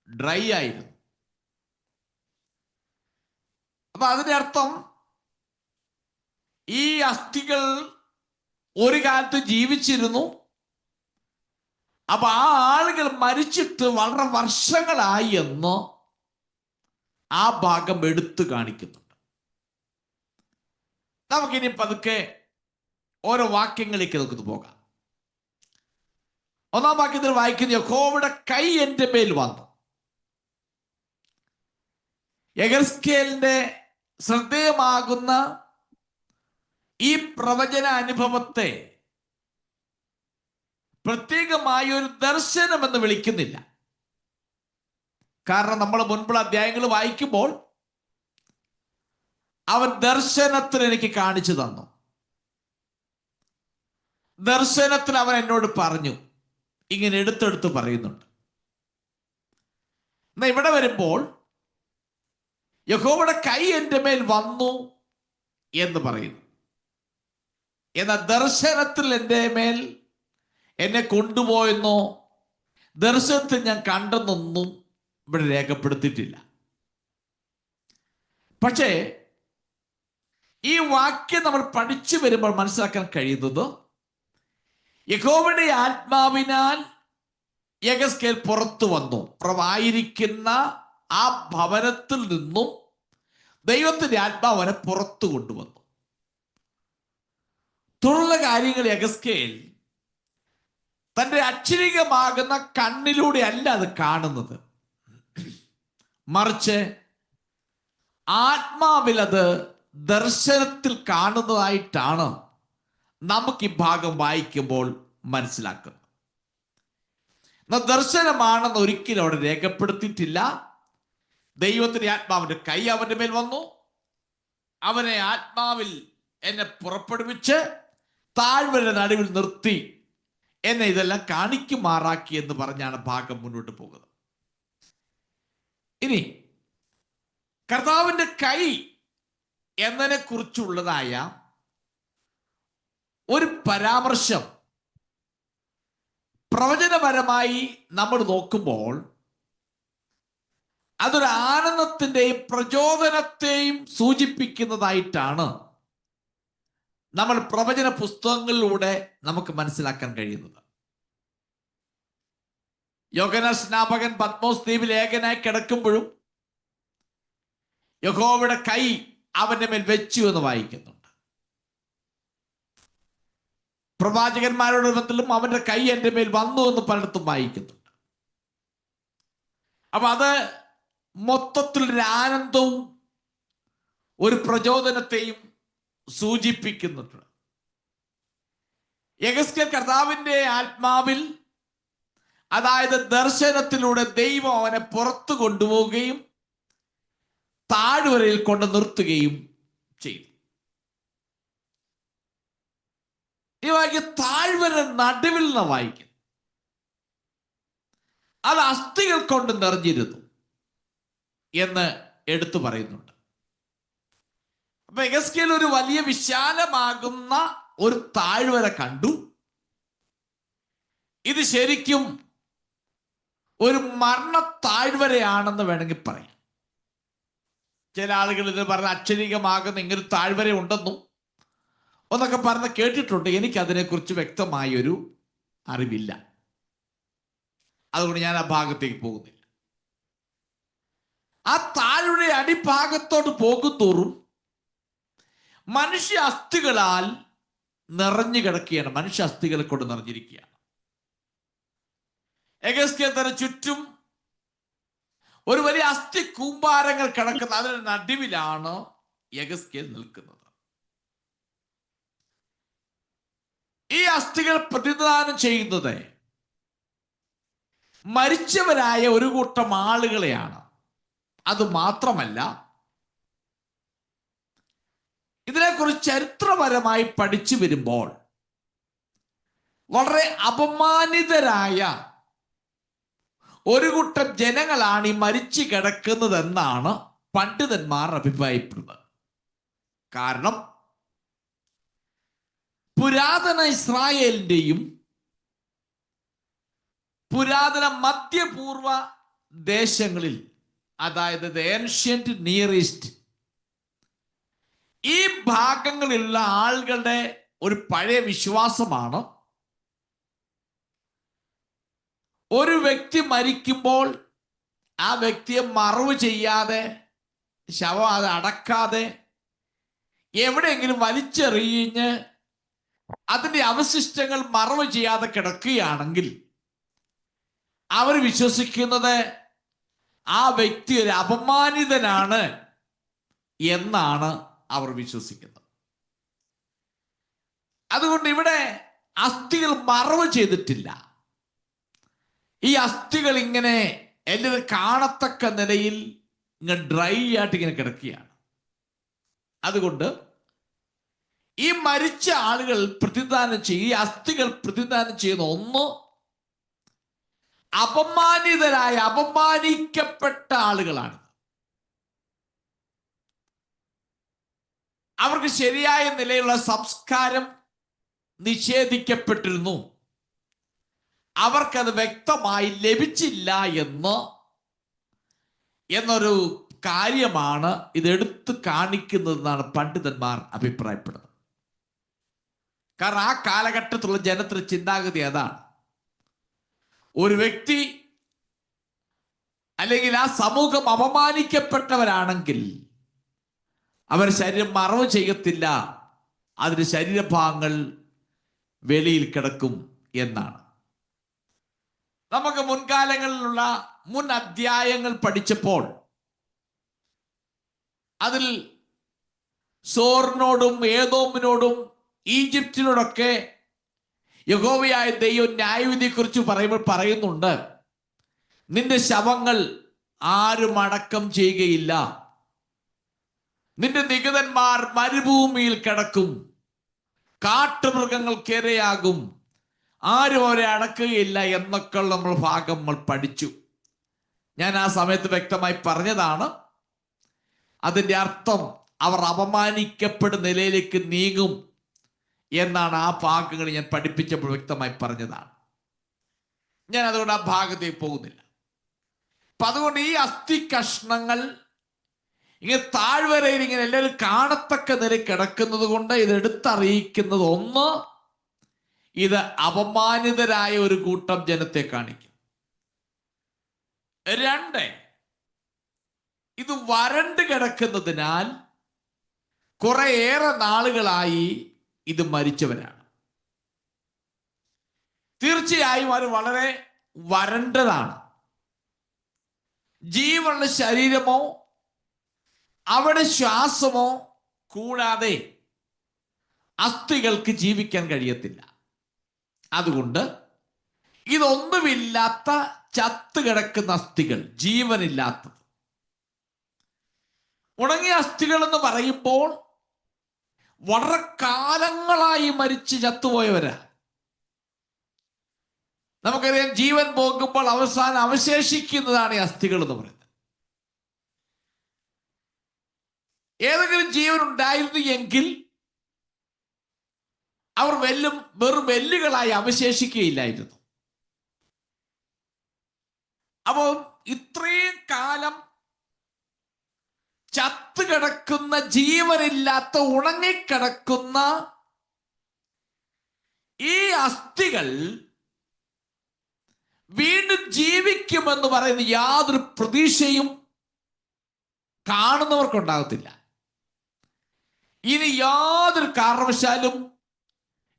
ഡ്രൈ ആയിരുന്നു. അപ്പൊ അതിന്റെ അർത്ഥം ഈ അസ്ഥികൾ ഒരു കാലത്ത് ജീവിച്ചിരുന്നു. അപ്പൊ ആ ആളുകൾ മരിച്ചിട്ട് വളരെ വർഷങ്ങളായി എന്ന് ആ ഭാഗം എടുത്തു കാണിക്കുന്നുണ്ട്. നമുക്കിനി പതുക്കെ ഓരോ വാക്യങ്ങളിലേക്ക് നമുക്ക് പോകാം. 1-ാം വാക്യത്തിൽ വായിക്കുന്നത്, യഹോവയുടെ കൈ എൻ്റെ മേൽ വന്നു. യെഹെസ്കേലിന്റെ ശ്രദ്ധേയമാകുന്ന ഈ പ്രവചന അനുഭവത്തെ പ്രത്യേകമായ ഒരു ദർശനം എന്ന് വിളിക്കുന്നില്ല. കാരണം നമ്മൾ മുൻപുള്ള അധ്യായങ്ങൾ വായിക്കുമ്പോൾ അവൻ ദർശനത്തിൽ എനിക്ക് കാണിച്ചു തന്നു. ദർശനത്തിൽ അവൻ എന്നോട് പറഞ്ഞു. ഇങ്ങനെ എടുത്തെടുത്ത് പറയുന്നുണ്ട്. എന്നാ ഇവിടെ വരുമ്പോൾ യഹോവയുടെ കൈ എൻ്റെ മേൽ വന്നു എന്ന് പറയുന്നു. എന്നാൽ ദർശനത്തിൽ എൻ്റെ മേൽ എന്നെ കൊണ്ടുപോയെന്നോ ദർശനത്തിൽ ഞാൻ കണ്ടെന്നൊന്നും ഇവിടെ രേഖപ്പെടുത്തിയിട്ടില്ല. പക്ഷേ ഈ വാക്യം നമ്മൾ പഠിച്ചു വരുമ്പോൾ മനസ്സിലാക്കാൻ കഴിയുന്നത്, യഹോവയുടെ ആത്മാവിനാൽ യെഹെസ്കേൽ പുറത്തു വന്നു. ആയിരിക്കുന്ന ആ ഭവനത്തിൽ നിന്നും ദൈവത്തിന്റെ ആത്മാവനെ പുറത്തു കൊണ്ടുവന്നു. തുടർന്നുള്ള കാര്യങ്ങൾ യെഹെസ്കേൽ തൻ്റെ അക്ഷരികമാകുന്ന കണ്ണിലൂടെ അല്ല അത് കാണുന്നത്, മറിച്ച് ആത്മാവിൽ അത് ദർശനത്തിൽ കാണുന്നതായിട്ടാണ് നമുക്ക് ഈ ഭാഗം വായിക്കുമ്പോൾ മനസ്സിലാക്കുന്നത്. ദർശനമാണെന്ന് ഒരിക്കലും അവിടെ രേഖപ്പെടുത്തിയിട്ടില്ല. ദൈവത്തിന്റെ ആത്മാവിന്റെ കൈ അവന്റെ മേൽ വന്നു, അവനെ ആത്മാവിൽ എന്നെ പുറപ്പെടുവിച്ച് താഴ്വര നടുവിൽ നിർത്തി എന്നെ ഇതെല്ലാം കാണിക്കുമാറാക്കി എന്ന് പറഞ്ഞാണ് ഭാഗം മുന്നോട്ട് പോകുന്നത്. ഇനി കർത്താവിന്റെ കൈ എന്നതിനെ കുറിച്ചുള്ളതായ ഒരു പരാമർശം പ്രവചനപരമായി നമ്മൾ നോക്കുമ്പോൾ അതൊരു ആനന്ദത്തിന്റെയും പ്രചോദനത്തെയും സൂചിപ്പിക്കുന്നതായിട്ടാണ് നമ്മൾ പ്രവചന പുസ്തകങ്ങളിലൂടെ നമുക്ക് മനസ്സിലാക്കാൻ കഴിയുന്നത്. യോഹന്നാൻ സ്നാപകൻ പത്മോസ് ദ്വീപിൽ ഏകനായി കിടക്കുമ്പോഴും യഹോവയുടെ കൈ അവന്റെ മേൽ വെച്ചു എന്ന് വായിക്കുന്നുണ്ട്. പ്രവാചകന്മാരുടെ ബന്ധത്തിലും അവന്റെ കൈ എൻ്റെ മേൽ വന്നു എന്ന് പലയിടത്തും വായിക്കുന്നുണ്ട്. അപ്പൊ അത് മൊത്തത്തിലൊരു ആനന്ദവും ഒരു പ്രചോദനത്തെയും സൂചിപ്പിക്കുന്നുണ്ട്. യെഹെസ്കേൽ കർത്താവിന്റെ ആത്മാവിൽ, അതായത് ദർശനത്തിലൂടെ ദൈവം അവനെ പുറത്തു കൊണ്ടുപോവുകയും താഴ്വരയിൽ കൊണ്ട് നിർത്തുകയും ചെയ്തു. ഈ വാക്യം താഴ്വര നടുവിൽ നിന്ന് വായിക്കും. അത് അസ്ഥികൾ കൊണ്ട് നിറഞ്ഞിരുന്നു എന്ന് എടുത്തു പറയുന്നുണ്ട്. അപ്പൊ യെഹെസ്കേൽ ഒരു വലിയ വിശാലമാകുന്ന ഒരു താഴ്വര കണ്ടു. ഇത് ശരിക്കും ഒരു മരണ താഴ്വരയാണെന്ന് വേണമെങ്കിൽ പറയാം. ചില ആളുകൾ ഇത് പറഞ്ഞ അക്ഷരികമാകുന്ന ഇങ്ങനെ താഴ്വര ഉണ്ടെന്നും ഒന്നൊക്കെ പറഞ്ഞ് കേട്ടിട്ടുണ്ട്. എനിക്ക് അതിനെക്കുറിച്ച് വ്യക്തമായൊരു അറിവില്ല, അതുകൊണ്ട് ഞാൻ ആ ഭാഗത്തേക്ക് പോകുന്നില്ല. ആ താഴ്വര അടിഭാഗത്തോട്ട് പോകുന്തോറും മനുഷ്യ അസ്ഥികളാൽ നിറഞ്ഞു കിടക്കുകയാണ്. മനുഷ്യ അസ്ഥികളെ കൊണ്ട് നിറഞ്ഞിരിക്കുകയാണ്. യെഹെസ്കേലിന് ചുറ്റും ഒരു വലിയ അസ്ഥി കൂമ്പാരങ്ങൾ കിടക്കുന്ന അതിന്റെ നടുവിലാണ് യെഹെസ്കേൽ നിൽക്കുന്നത്. ഈ അസ്ഥികൾ പ്രതിനിധാനം ചെയ്യുന്നത് മരിച്ചവരായ ഒരു കൂട്ടം ആളുകളെയാണ്. അത് മാത്രമല്ല, ഇതിനെക്കുറിച്ച് ചരിത്രപരമായി പഠിച്ചു വരുമ്പോൾ വളരെ അപമാനിതരായ ഒരു കൂട്ടം ജനങ്ങളാണ് ഈ മരിച്ചു കിടക്കുന്നതെന്നാണ് പണ്ഡിതന്മാർ അഭിപ്രായപ്പെടുന്നത്. കാരണം പുരാതന ഇസ്രായേലിന്റെയും പുരാതന മധ്യപൂർവ ദേശങ്ങളിൽ, അതായത് ഏൻഷ്യന്റ് നിയർ ഈസ്റ്റ്, ഈ ഭാഗങ്ങളിലുള്ള ആളുകളുടെ ഒരു പഴയ വിശ്വാസമാണ് ഒരു വ്യക്തി മരിക്കുമ്പോൾ ആ വ്യക്തിയെ മറവ് ചെയ്യാതെ, ശവം അത് അടക്കാതെ എവിടെയെങ്കിലും വലിച്ചെറിഞ്ഞ് അതിന്റെ അവശിഷ്ടങ്ങൾ മറവ് ചെയ്യാതെ കിടക്കുകയാണെങ്കിൽ അവർ വിശ്വസിക്കുന്നത് ആ വ്യക്തി ഒരു അപമാനിതനാണ് എന്നാണ് അവർ വിശ്വസിക്കുന്നത്. അതുകൊണ്ട് ഇവിടെ അസ്ഥികൾ മറവ് ചെയ്തിട്ടില്ല. ഈ അസ്ഥികൾ ഇങ്ങനെ എല്ലാവരും കാണത്തക്ക നിലയിൽ ഇങ്ങനെ ഡ്രൈ ആയിട്ട് ഇങ്ങനെ കിടക്കുകയാണ്. അതുകൊണ്ട് ഈ മരിച്ച ആളുകൾ പ്രതിദാനം ചെയ്യും, ഈ അസ്ഥികൾ പ്രതിദാനം ചെയ്യുന്ന ഒന്ന് അപമാനിതരായ, അപമാനിക്കപ്പെട്ട ആളുകളാണ്. അവർക്ക് ശരിയായ നിലയിലുള്ള സംസ്കാരം നിഷേധിക്കപ്പെട്ടിരുന്നു. അവർക്കത് വ്യക്തമായി ലഭിച്ചില്ല എന്നൊരു കാര്യമാണ് ഇതെടുത്ത് കാണിക്കുന്നതെന്നാണ് പണ്ഡിതന്മാർ അഭിപ്രായപ്പെടുന്നത്. കാരണം ആ കാലഘട്ടത്തിലുള്ള ജനത്തിന്റെ ചിന്താഗതി അതാണ്. ഒരു വ്യക്തി അല്ലെങ്കിൽ ആ സമൂഹം അപമാനിക്കപ്പെട്ടവരാണെങ്കിൽ അവർ ശരീരം മറവ് ചെയ്യത്തില്ല, അതിന് ശരീരഭാഗങ്ങൾ വെളിയിൽ കിടക്കും എന്നാണ്. നമുക്ക് മുൻകാലങ്ങളിലുള്ള മുൻ അധ്യായങ്ങൾ പഠിച്ചപ്പോൾ അതിൽ സോറിനോടും ഏദോമിനോടും ഈജിപ്തിനോടൊക്കെ യഹോവയായ ദൈവം ന്യായവിധിയെക്കുറിച്ച് പറയുമ്പോൾ പറയുന്നുണ്ട്, നിന്റെ ശവങ്ങൾ ആരും അടക്കം ചെയ്യുകയില്ല, നിന്റെ നിഗതന്മാർ മരുഭൂമിയിൽ കിടക്കും, കാട്ടുമൃഗങ്ങൾക്ക് ഇരയാകും, ആരും അവരെ അടക്കുകയില്ല എന്നൊക്കെ നമ്മൾ ഭാഗം നമ്മൾ പഠിച്ചു. ഞാൻ ആ സമയത്ത് വ്യക്തമായി പറഞ്ഞതാണ്, അതിൻ്റെ അർത്ഥം അവർ അപമാനിക്കപ്പെടുന്ന നിലയിലേക്ക് നീങ്ങും എന്നാണ് ആ ഭാഗങ്ങൾ ഞാൻ പഠിപ്പിച്ചപ്പോൾ വ്യക്തമായി പറഞ്ഞതാണ്. ഞാൻ അതുകൊണ്ട് ആ ഭാഗത്തേക്ക് പോകുന്നില്ല. അപ്പൊ അതുകൊണ്ട് ഈ അസ്ഥി കഷ്ണങ്ങൾ ഇങ്ങനെ താഴ്വരയിൽ ഇങ്ങനെ എല്ലാവരും കാണത്തക്ക നില കിടക്കുന്നത് കൊണ്ട് ഇത് എടുത്തറിയിക്കുന്നത് ഒന്ന്, ഇത് അപമാനിതരായ ഒരു കൂട്ടം ജനത്തെ കാണിക്കും. രണ്ട്, ഇത് വരണ്ട് കിടക്കുന്നതിനാൽ കുറേയേറെ നാളുകളായി ഇത് മരിച്ചവരാണ്. തീർച്ചയായും അത് വളരെ വരണ്ടതാണ്. ജീവനുള്ള ശരീരമോ അവിടെ ശ്വാസമോ കൂടാതെ അസ്ഥികൾക്ക് ജീവിക്കാൻ കഴിയത്തില്ല. അതുകൊണ്ട് ഇതൊന്നുമില്ലാത്ത ചത്തു കിടക്കുന്ന അസ്ഥികൾ, ജീവനില്ലാത്തത്. ഉണങ്ങിയ അസ്ഥികൾ എന്ന് പറയുമ്പോൾ വളരെ കാലങ്ങളായി മരിച്ച് ചത്തുപോയവരാ. നമുക്കറിയാം, ജീവൻ പോകുമ്പോൾ അവസാനം അവശേഷിക്കുന്നതാണ് ഈ അസ്ഥികൾ എന്ന് പറയുന്നത്. ഏതെങ്കിലും ജീവൻ ഉണ്ടായിരുന്നു എങ്കിൽ അവർ വെറും എല്ലുകളായി അവശേഷിക്കുകയില്ലായിരുന്നു. അപ്പോൾ ഇത്രയും കാലം ചത്തുകിടക്കുന്ന, ജീവനില്ലാത്ത, ഉണങ്ങിക്കിടക്കുന്ന ഈ അസ്ഥികൾ വീണ്ടും ജീവിക്കുമെന്ന് പറയുന്ന യാതൊരു പ്രതീക്ഷയും കാണുന്നവർക്കുണ്ടാകത്തില്ല. ഇനി യാതൊരു കാരണവശാലും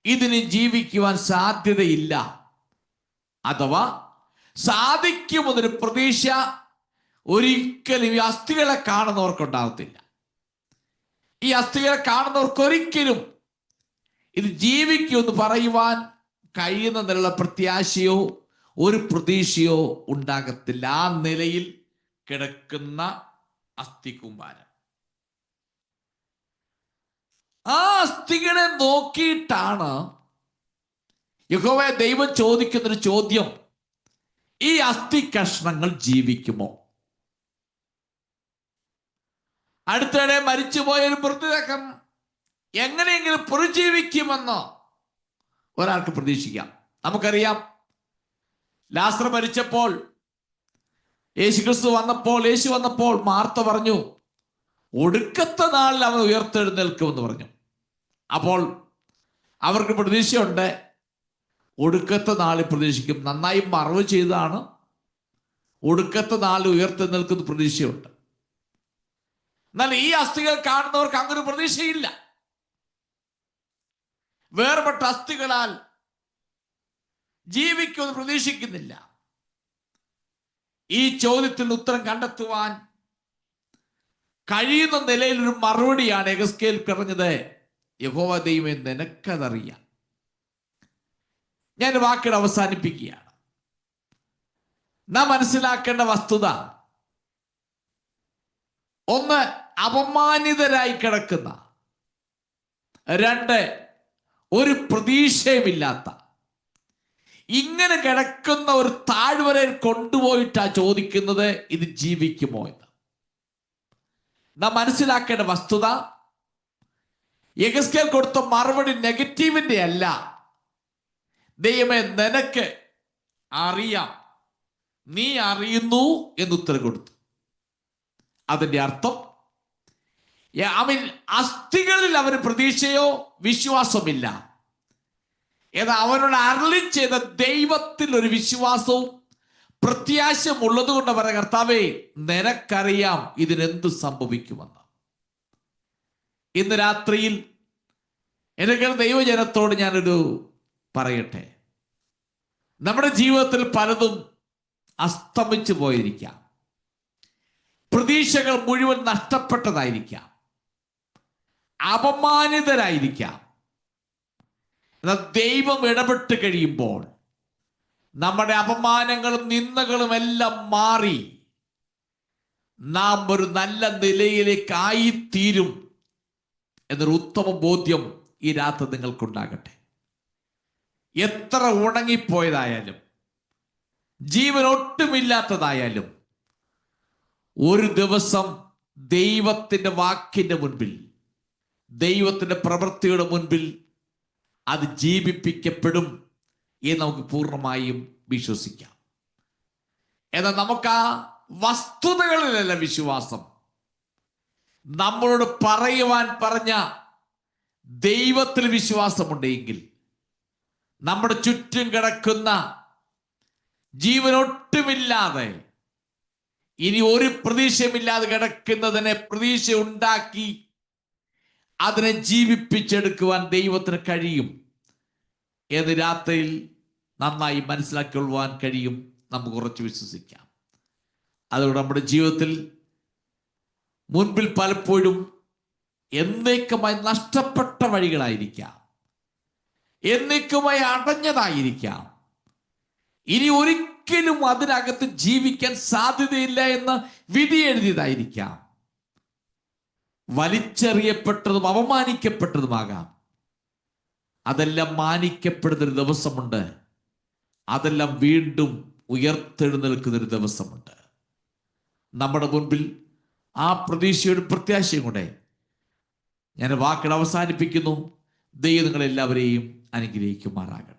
ഇതിന് ജീവിക്കുവാൻ സാധ്യതയില്ല, അഥവാ സാധിക്കുമെന്നൊരു പ്രതീക്ഷ ഒരിക്കലും ഈ അസ്ഥികളെ കാണുന്നവർക്കുണ്ടാകത്തില്ല. ഈ അസ്ഥികളെ കാണുന്നവർക്കൊരിക്കലും ഇത് ജീവിക്കുമെന്ന് പറയുവാൻ കഴിയുന്നതിനുള്ള പ്രത്യാശയോ ഒരു പ്രതീക്ഷയോ ഉണ്ടാകത്തില്ല. ആ നിലയിൽ കിടക്കുന്ന അസ്ഥികൂമ്പാരം. ആ അസ്ഥികളെ നോക്കിയിട്ടാണ് യഹോവയെ ദൈവം ചോദിക്കുന്നൊരു ചോദ്യം: ഈ അസ്ഥി കഷ്ണങ്ങൾ ജീവിക്കുമോ? അടുത്തിടെ മരിച്ചുപോയ ഒരു മൃതദേഹം എങ്ങനെയെങ്കിലും പുനർജീവിക്കുമെന്ന് ഒരാൾക്ക് പ്രതീക്ഷിക്കാം. നമുക്കറിയാം, ലാസർ മരിച്ചപ്പോൾ യേശു വന്നപ്പോൾ മാർത്ത പറഞ്ഞു, ഒടുക്കത്തെ നാളിൽ അവൻ ഉയർത്തെഴുന്നേൽക്കുമെന്ന് പറഞ്ഞു. അപ്പോൾ അവർക്ക് പ്രതീക്ഷയുണ്ട്, ഒടുക്കത്തെ നാളിൽ പ്രതീക്ഷിക്കും. നന്നായി മറവ് ചെയ്താണ്, ഒടുക്കത്തെ നാളിൽ ഉയർത്തെഴുന്നേൽക്കുന്ന പ്രതീക്ഷയുണ്ട്. എന്നാൽ ഈ അസ്ഥികൾ കാണുന്നവർക്ക് അങ്ങനെ പ്രതീക്ഷയില്ല. വേർപെട്ട അസ്ഥികളാൽ ജീവിക്കുമെന്ന് പ്രതീക്ഷിക്കുന്നില്ല. ഈ ചോദ്യത്തിന് ഉത്തരം കണ്ടെത്തുവാൻ കഴിയുന്ന നിലയിൽ ഒരു മറുപടിയാണ് യെഹെസ്കേൽ പറഞ്ഞത്: യഹോവ ദൈവമേ, നിനക്കതറിയാം. ഞാൻ വാക്കിടെ അവസാനിപ്പിക്കുകയാണ്. നാം മനസ്സിലാക്കേണ്ട വസ്തുത, ഒന്ന്, അപമാനിതരായി കിടക്കുന്ന; രണ്ട്, ഒരു പ്രതീക്ഷയുമില്ലാത്ത, ഇങ്ങനെ കിടക്കുന്ന ഒരു താഴ്വരയിൽ കൊണ്ടുപോയിട്ടാ ചോദിക്കുന്നത് ഇത് ജീവിക്കുമോ എന്ന്. നാം മനസ്സിലാക്കേണ്ട വസ്തുത, യെഹെസ്കേൽ കൊടുത്ത മറുപടി നെഗറ്റീവിന്റെ അല്ല. ദൈവമേ, നിനക്ക് അറിയാം, നീ അറിയുന്നു എന്നുത്തരം കൊടുത്തു. അതിന്റെ അർത്ഥം അസ്ഥികളിൽ അവന് പ്രതീക്ഷയോ വിശ്വാസമില്ല. എന്നാൽ അവനോട് അരുളി ചെയ്ത ദൈവത്തിൽ ഒരു വിശ്വാസവും പ്രത്യാശയും ഉള്ളത് കൊണ്ട് പറയാം: കർത്താവേ, നിനക്കറിയാം ഇതിനെന്ത് സംഭവിക്കുമെന്ന്. ഇന്ന് രാത്രിയിൽ എനിക്ക് ദൈവജനത്തോട് ഞാനൊരു പറയട്ടെ. നമ്മുടെ ജീവിതത്തിൽ പലതും അസ്തമിച്ചു പോയിരിക്കാം, പ്രതീക്ഷകൾ മുഴുവൻ നഷ്ടപ്പെട്ടതായിരിക്കാം, അപമാനിതരായിരിക്കാം. എന്നാൽ ദൈവം ഇടപെട്ട് കഴിയുമ്പോൾ നമ്മുടെ അപമാനങ്ങളും നിന്ദകളും എല്ലാം മാറി നാം ഒരു നല്ല നിലയിലേക്കായി തീരും എന്നൊരു ഉത്തമ ബോധ്യം ഈ രാത്രി നിങ്ങൾക്കുണ്ടാകട്ടെ. എത്ര ഉണങ്ങിപ്പോയതായാലും, ജീവൻ ഒട്ടുമില്ലാത്തതായാലും, ഒരു ദിവസം ദൈവത്തിന്റെ വാക്കിന്റെ മുൻപിൽ, ദൈവത്തിന്റെ പ്രവൃത്തിയുടെ മുൻപിൽ അത് ജീവിപ്പിക്കപ്പെടും എന്ന് നമുക്ക് പൂർണ്ണമായും വിശ്വസിക്കാം. എന്നാൽ നമുക്ക് ആ വസ്തുതകളിലല്ല വിശ്വാസം. നമ്മളോട് പറയുവാൻ പറഞ്ഞ ദൈവത്തിൽ വിശ്വാസമുണ്ടെങ്കിൽ, നമ്മുടെ ചുറ്റും കിടക്കുന്ന ജീവനൊട്ടുമില്ലാതെ, ഇനി ഒരു പ്രതീക്ഷയുമില്ലാതെ കിടക്കുന്നതിനെ പ്രതീക്ഷ ഉണ്ടാക്കി അതിനെ ജീവിപ്പിച്ചെടുക്കുവാൻ ദൈവത്തിന് കഴിയും എന്ന് രാത്രിയിൽ നന്നായി മനസ്സിലാക്കിക്കൊള്ളുവാൻ കഴിയും. നമുക്ക് ഉറച്ചു വിശ്വസിക്കാം. അതുകൊണ്ട് നമ്മുടെ ജീവിതത്തിൽ മുൻപിൽ പലപ്പോഴും എന്നേക്കുമായി നഷ്ടപ്പെട്ട വഴികളായിരിക്കാം, എന്നേക്കുമായി അടഞ്ഞതായിരിക്കാം, ഇനി ഒരിക്കലും അതിനകത്ത് ജീവിക്കാൻ സാധ്യതയില്ല എന്ന് വിധി എഴുതിയതായിരിക്കാം, വലിച്ചെറിയപ്പെട്ടതും അവമാനിക്കപ്പെട്ടതുമാകാം. അതെല്ലാം മാനിക്കപ്പെടുന്നൊരു ദിവസമുണ്ട്. അതെല്ലാം വീണ്ടും ഉയർത്തെഴുന്നേൽക്കുന്നൊരു ദിവസമുണ്ട്. നമ്മുടെ മുൻപിൽ ആ പ്രതീക്ഷയുടെ പ്രത്യാശയും കൂടെ ഞാൻ വാക്കുകൾ അവസാനിപ്പിക്കുന്നു. ദൈവം നിങ്ങളെല്ലാവരെയും അനുഗ്രഹിക്കുമാറാകട്ടെ.